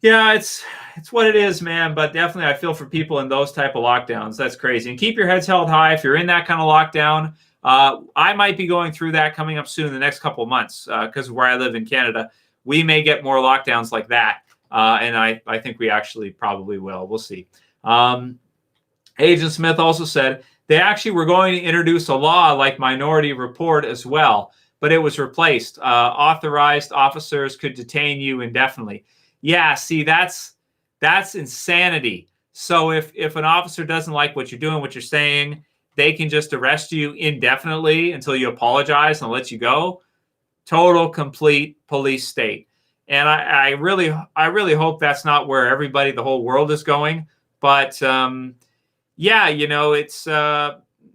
Yeah, it's what it is, man. But definitely I feel for people in those type of lockdowns. That's crazy. And keep your heads held high if you're in that kind of lockdown. I might be going through that coming up soon in the next couple of months because of where I live in Canada. We may get more lockdowns like that. And I think we actually probably will. We'll see. Agent Smith also said they actually were going to introduce a law like Minority Report as well, but it was replaced. Authorized officers could detain you indefinitely. Yeah, see, that's insanity. So if an officer doesn't like what you're doing, what you're saying, they can just arrest you indefinitely until you apologize and let you go. Total, complete police state. And I really hope that's not where the whole world is going. But yeah, it's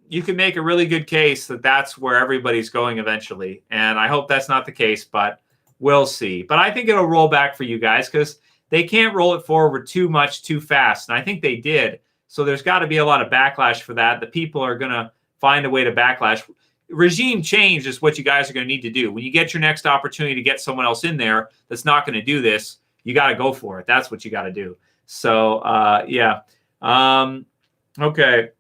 you can make a really good case that that's where everybody's going eventually. And I hope that's not the case, but we'll see. But I think it'll roll back for you guys because they can't roll it forward too much too fast. And I think they did. So there's got to be a lot of backlash for that. The people are going to find a way to backlash. Regime change is what you guys are going to need to do. When you get your next opportunity to get someone else in there that's not going to do this, you got to go for it. That's what you got to do. So, yeah. Okay.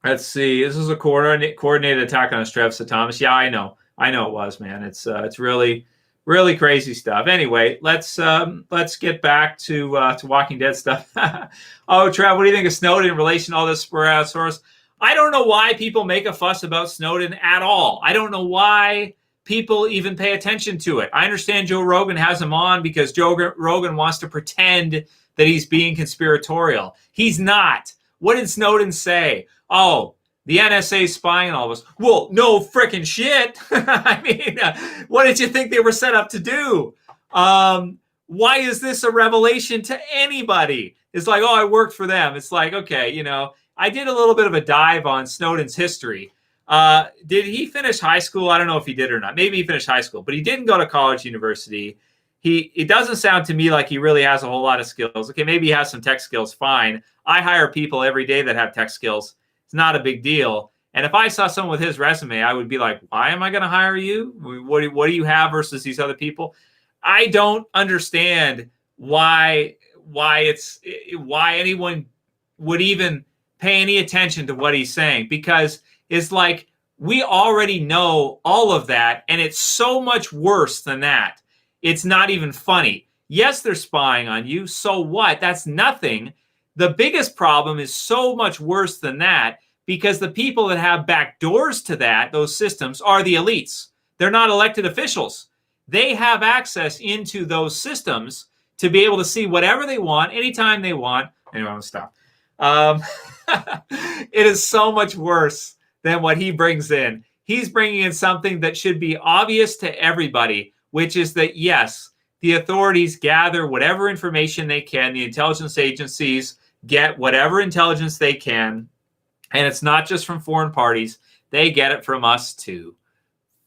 Let's see. This is a coordinated attack on us, Trev, said Thomas. Yeah, I know it was, man. It's really, really crazy stuff. Anyway, let's get back to Walking Dead stuff. Oh, Trev, what do you think of Snowden in relation to all this source? I don't know why people make a fuss about Snowden at all. I don't know why people even pay attention to it. I understand Joe Rogan has him on because Joe Rogan wants to pretend that he's being conspiratorial. He's not. What did Snowden say? Oh, the NSA is spying on all of us. Well, no freaking shit. I mean, what did you think they were set up to do? Why is this a revelation to anybody? It's like, oh, I worked for them. It's like, okay, I did a little bit of a dive on Snowden's history. Did he finish high school? I don't know if he did or not. Maybe he finished high school, but he didn't go to college, university. It doesn't sound to me like he really has a whole lot of skills. Okay, maybe he has some tech skills. Fine. I hire people every day that have tech skills. It's not a big deal. And if I saw someone with his resume, I would be like, why am I going to hire you? What do you have versus these other people? I don't understand why anyone would even pay any attention to what he's saying, because it's like we already know all of that, and it's so much worse than that. It's not even funny. Yes, they're spying on you. So what? That's nothing. The biggest problem is so much worse than that, because the people that have back doors to those systems are the elites. They're not elected officials. They have access into those systems to be able to see whatever they want, anytime they want. Anyway, I'm going to stop. It is so much worse than what he brings in. He's bringing in something that should be obvious to everybody, which is that, yes, the authorities gather whatever information they can. The intelligence agencies get whatever intelligence they can. And it's not just from foreign parties. They get it from us too.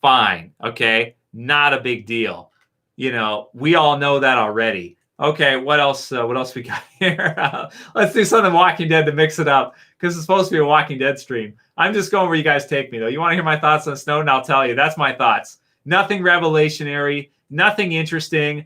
Fine. Okay. Not a big deal. We all know that already. Okay. What else? What else we got here? Let's do something Walking Dead to mix it up, because it's supposed to be a Walking Dead stream. I'm just going where you guys take me, though. You want to hear my thoughts on Snowden? I'll tell you. That's my thoughts. Nothing revelationary, nothing interesting.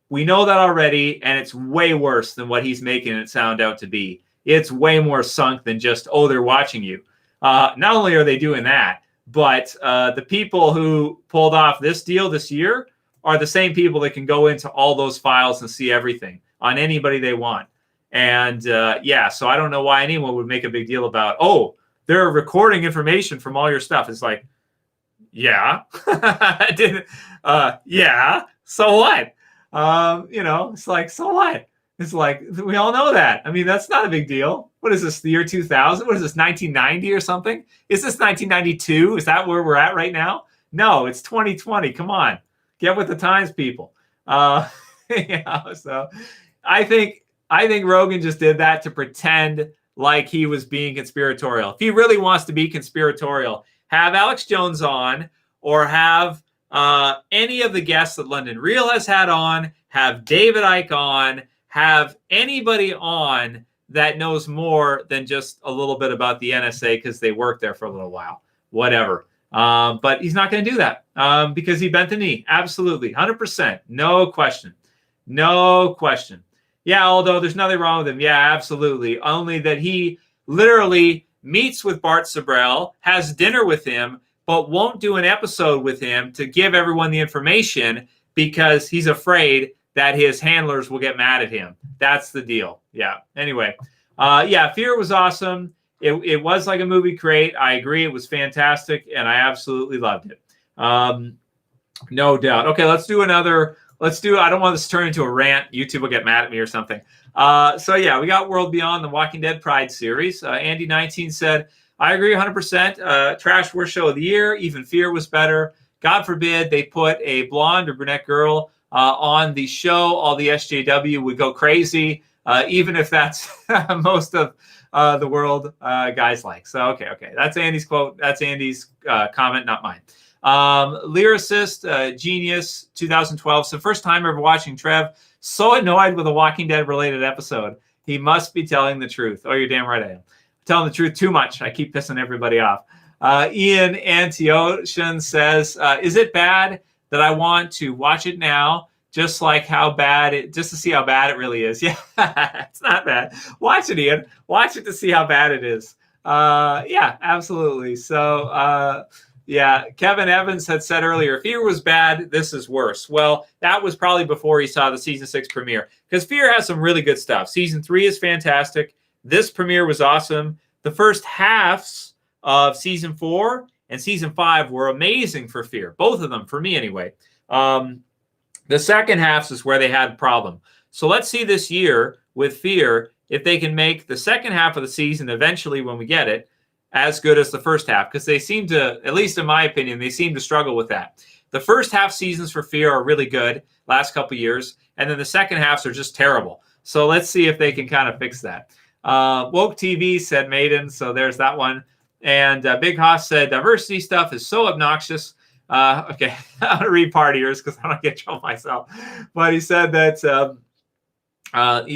We know that already, and it's way worse than what he's making it sound out to be. It's way more sunk than just, oh, they're watching you. Not only are they doing that, but the people who pulled off this deal this year are the same people that can go into all those files and see everything on anybody they want. And so I don't know why anyone would make a big deal about, oh, they're recording information from all your stuff. It's like, yeah, yeah. So what? It's like, so what? It's like, we all know that. I mean, that's not a big deal. What is this, the year 2000? What is this, 1990 or something? Is this 1992? Is that where we're at right now? No, it's 2020. Come on. Get with the times, people. So I think Rogan just did that to pretend like he was being conspiratorial. If he really wants to be conspiratorial, have Alex Jones on, or have any of the guests that London Real has had on, have David Icke on, have anybody on that knows more than just a little bit about the NSA because they worked there for a little while, whatever. But he's not going to do that because he bent the knee. Absolutely. 100%. No question. No question. Yeah, although there's nothing wrong with him. Yeah, absolutely. Only that he literally meets with Bart Sabrell, has dinner with him, but won't do an episode with him to give everyone the information because he's afraid that his handlers will get mad at him. That's the deal. Yeah. Anyway, Fear was awesome. It was like a movie crate. I agree. It was fantastic, and I absolutely loved it. No doubt. Okay, let's do another. I don't want this to turn into a rant. YouTube will get mad at me or something. We got World Beyond, the Walking Dead Pride series. Andy19 said, I agree 100%. Trash worst show of the year. Even Fear was better. God forbid they put a blonde or brunette girl on the show. All the SJW would go crazy, even if that's most of the world guys like. So, okay. That's Andy's quote. That's Andy's comment, not mine. Lyricist, Genius, 2012. So first time ever watching Trev. So annoyed with a Walking Dead related episode. He must be telling the truth. Oh, you're damn right I am. Telling the truth too much. I keep pissing everybody off. Ian Antiocean says, is it bad that I want to watch it now? Just to see how bad it really is. Yeah, it's not bad. Watch it, Ian. Watch it to see how bad it is. Yeah, absolutely. So, Kevin Evans had said earlier, Fear was bad, this is worse. Well, that was probably before he saw the season 6 premiere, because Fear has some really good stuff. Season 3 is fantastic. This premiere was awesome. The first halves of season 4 and season 5 were amazing for Fear. Both of them, for me anyway. The second half is where they had a problem. So let's see this year with Fear if they can make the second half of the season eventually when we get it as good as the first half, because they seem to, at least in my opinion, they seem to struggle with that. The first half seasons for Fear are really good last couple years, and then the second halves are just terrible. So let's see if they can kind of fix that. Woke TV said Maiden, so there's that one. And Big Hoss said diversity stuff is so obnoxious. Okay, I'm going to read part of yours because I don't get in trouble myself. But he said that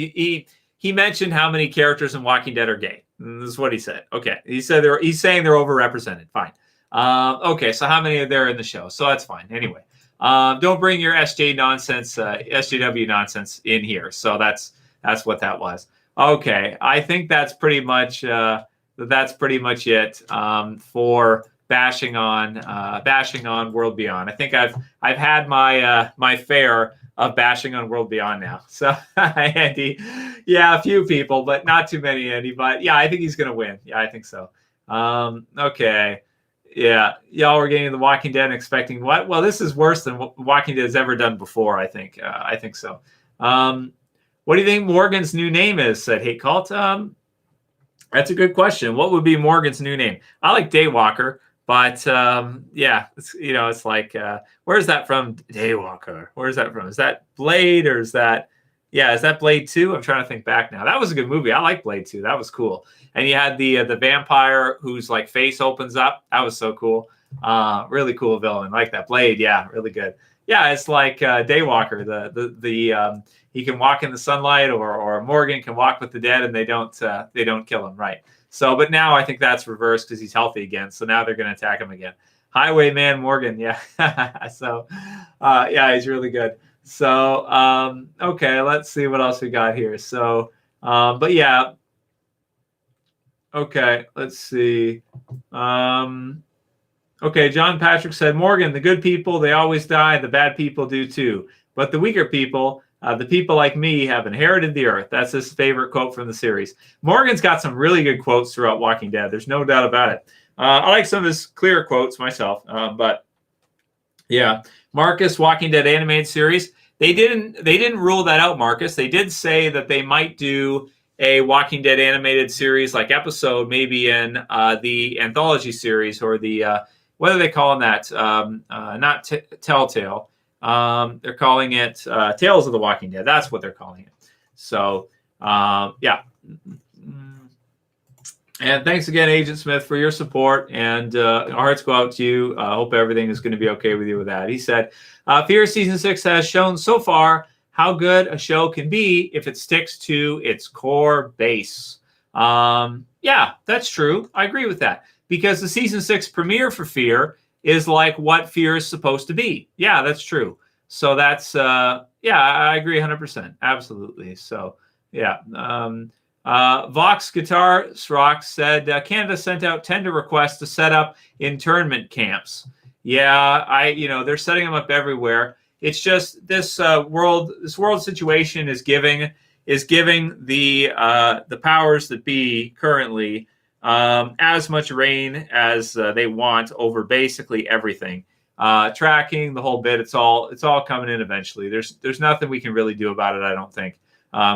he mentioned how many characters in Walking Dead are gay. This is what he said. Okay, he said he's saying they're overrepresented. Fine. Okay, so how many are there in the show? So that's fine. Anyway, don't bring your SJW nonsense in here. So that's what that was. Okay, I think that's pretty much it for bashing on World Beyond. I think I've had my fare of bashing on World Beyond now. So Andy, yeah, a few people, but not too many, Andy. But yeah, I think he's gonna win. Yeah, I think so. Okay, yeah, y'all were getting The Walking Dead and expecting what? Well, this is worse than what Walking Dead has ever done before. I think so. What do you think Morgan's new name is? Said Hate Cult. That's a good question. What would be Morgan's new name? I like Daywalker, But yeah, it's like, where's that from? Daywalker. Where's that from? Is that Blade or is that? Yeah, is that Blade 2? I'm trying to think back now. That was a good movie. I like Blade 2. That was cool. And you had the vampire whose like face opens up. That was so cool. Really cool villain. Like that. Blade, yeah, really good. Yeah, it's like Daywalker. The he can walk in the sunlight, or Morgan can walk with the dead, and they don't kill him, right? So, but now I think that's reversed because he's healthy again. So now they're going to attack him again. Highwayman Morgan, yeah. So, yeah, he's really good. So, okay, let's see what else we got here. So, but yeah, okay, let's see. Okay, John Patrick said, Morgan, the good people, they always die. The bad people do too. But the weaker people, the people like me, have inherited the earth. That's his favorite quote from the series. Morgan's got some really good quotes throughout Walking Dead. There's no doubt about it. I like some of his clear quotes myself. But yeah, Marcus, Walking Dead animated series. They didn't rule that out, Marcus. They did say that they might do a Walking Dead animated series like episode, maybe in the anthology series, or the what are they calling that? Not Telltale. They're calling it Tales of the Walking Dead. That's what they're calling it. So yeah. And thanks again, Agent Smith, for your support. And our hearts go out to you. I hope everything is going to be okay with you with that. He said, Fear Season 6 has shown so far how good a show can be if it sticks to its core base. Yeah, that's true. I agree with that. Because the Season 6 premiere for Fear is like what Fear is supposed to be. Yeah, that's true. So that's, yeah, I agree 100%. Absolutely. So, yeah. Vox Guitar Rock said Canada sent out tender requests to set up internment camps. Yeah, they're setting them up everywhere. It's just this world situation is giving the powers that be currently as much reign as they want over basically everything. Tracking, the whole bit, it's all coming in eventually. There's nothing we can really do about it, I don't think.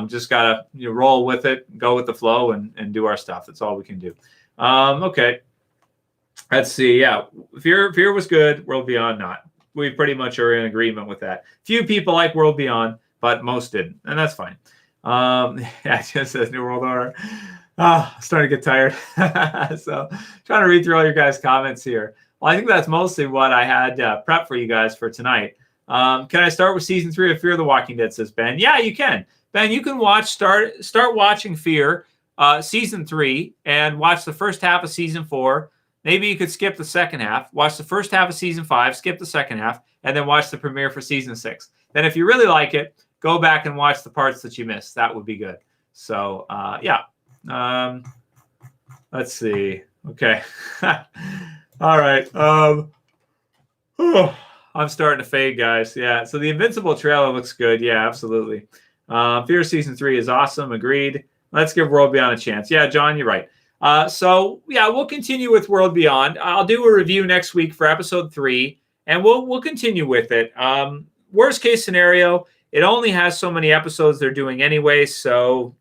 Just gotta roll with it, go with the flow, and do our stuff. That's all we can do. Okay, let's see. Yeah, Fear was good. World Beyond not. We pretty much are in agreement with that. Few people like World Beyond, but most didn't, and that's fine. Yeah, it just says New World Order. Starting to get tired. So trying to read through all your guys' comments here. Well, I think that's mostly what I had prepped for you guys for tonight. Can I start with season 3 of Fear the Walking Dead, says Ben. Yeah, you can. Ben, you can start watching Fear season 3 and watch the first half of season 4. Maybe you could skip the second half, watch the first half of season 5, skip the second half, and then watch the premiere for season 6. Then if you really like it, go back and watch the parts that you missed. That would be good. So, yeah. Let's see. Okay. All right. I'm starting to fade, guys. Yeah. So the Invincible trailer looks good. Yeah, absolutely. Fear season 3 is awesome. Agreed. Let's give World Beyond a chance. Yeah, John, you're right. So yeah, we'll continue with World Beyond. I'll do a review next week for episode 3, and we'll continue with it. Worst case scenario, it only has so many episodes they're doing anyway, so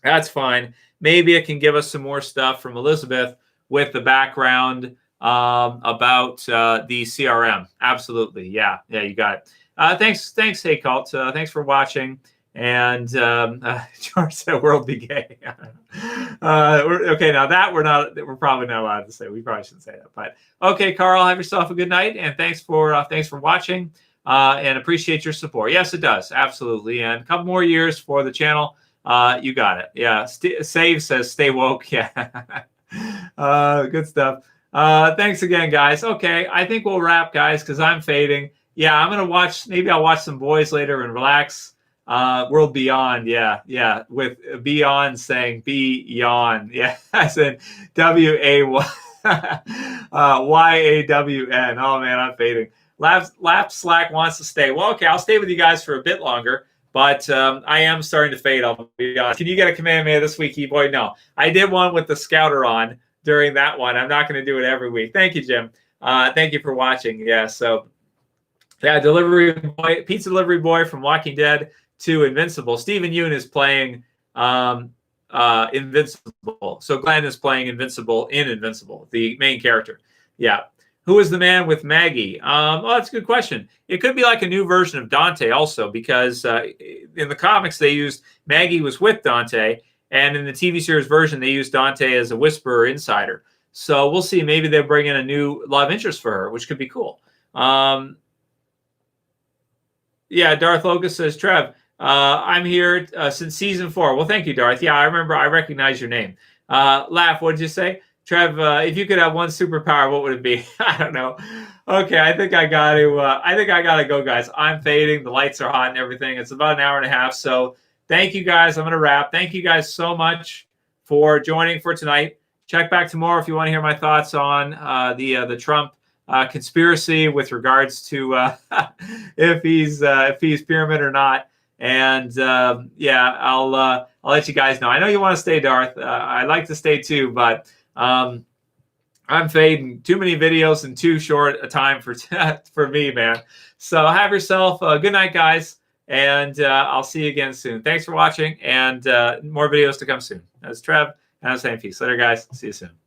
that's fine. Maybe it can give us some more stuff from Elizabeth with the background about the CRM. Absolutely. Yeah, you got it. Thanks, Hey Cult. Thanks for watching. And George said, "World be gay." Okay, now that we're probably not allowed to say. We probably shouldn't say that. But okay, Carl, have yourself a good night, and thanks for watching, and appreciate your support. Yes, it does, absolutely. And a couple more years for the channel. You got it. Yeah. Save says, "Stay woke." Yeah. Good stuff. Thanks again, guys. Okay, I think we'll wrap, guys, because I'm fading. Yeah, I'm gonna watch. Maybe I'll watch some boys later and relax. World Beyond, yeah, with Beyond saying be yawn, yeah, as in WAYAWN. Oh man, I'm fading. Lap Slack wants to stay. Well, okay, I'll stay with you guys for a bit longer, but I am starting to fade. I'll be honest. Can you get a Kamehameha this week, E-Boy? No, I did one with the Scouter on during that one. I'm not going to do it every week. Thank you, Jim. Thank you for watching. Yeah, so yeah, pizza delivery boy from Walking Dead to Invincible. Stephen Yeun is playing Invincible. So Glenn is playing Invincible in Invincible, the main character. Yeah. Who is the man with Maggie? Well, that's a good question. It could be like a new version of Dante also, because in the comics they used Maggie was with Dante, and in the TV series version they used Dante as a whisperer insider. So we'll see. Maybe they'll bring in a new love interest for her, which could be cool. Yeah, Darth Locust says, Trev, I'm here since season 4. Well, thank you, Darth. Yeah, I remember. I recognize your name. Laugh, what did you say? Trev, if you could have one superpower, what would it be? I don't know. Okay, I think I got to. I think I got to go, guys. I'm fading. The lights are hot and everything. It's about an hour and a half. So thank you, guys. I'm going to wrap. Thank you, guys, so much for joining for tonight. Check back tomorrow if you want to hear my thoughts on the Trump conspiracy with regards to if he's pyramid or not. And yeah, I'll let you guys know. I know you want to stay, Darth. I'd like to stay too, but I'm fading. Too many videos in too short a time for me, man. So have yourself a good night, guys, and I'll see you again soon. Thanks for watching, and more videos to come soon. That's Trev, and I'm saying peace. Later, guys. See you soon.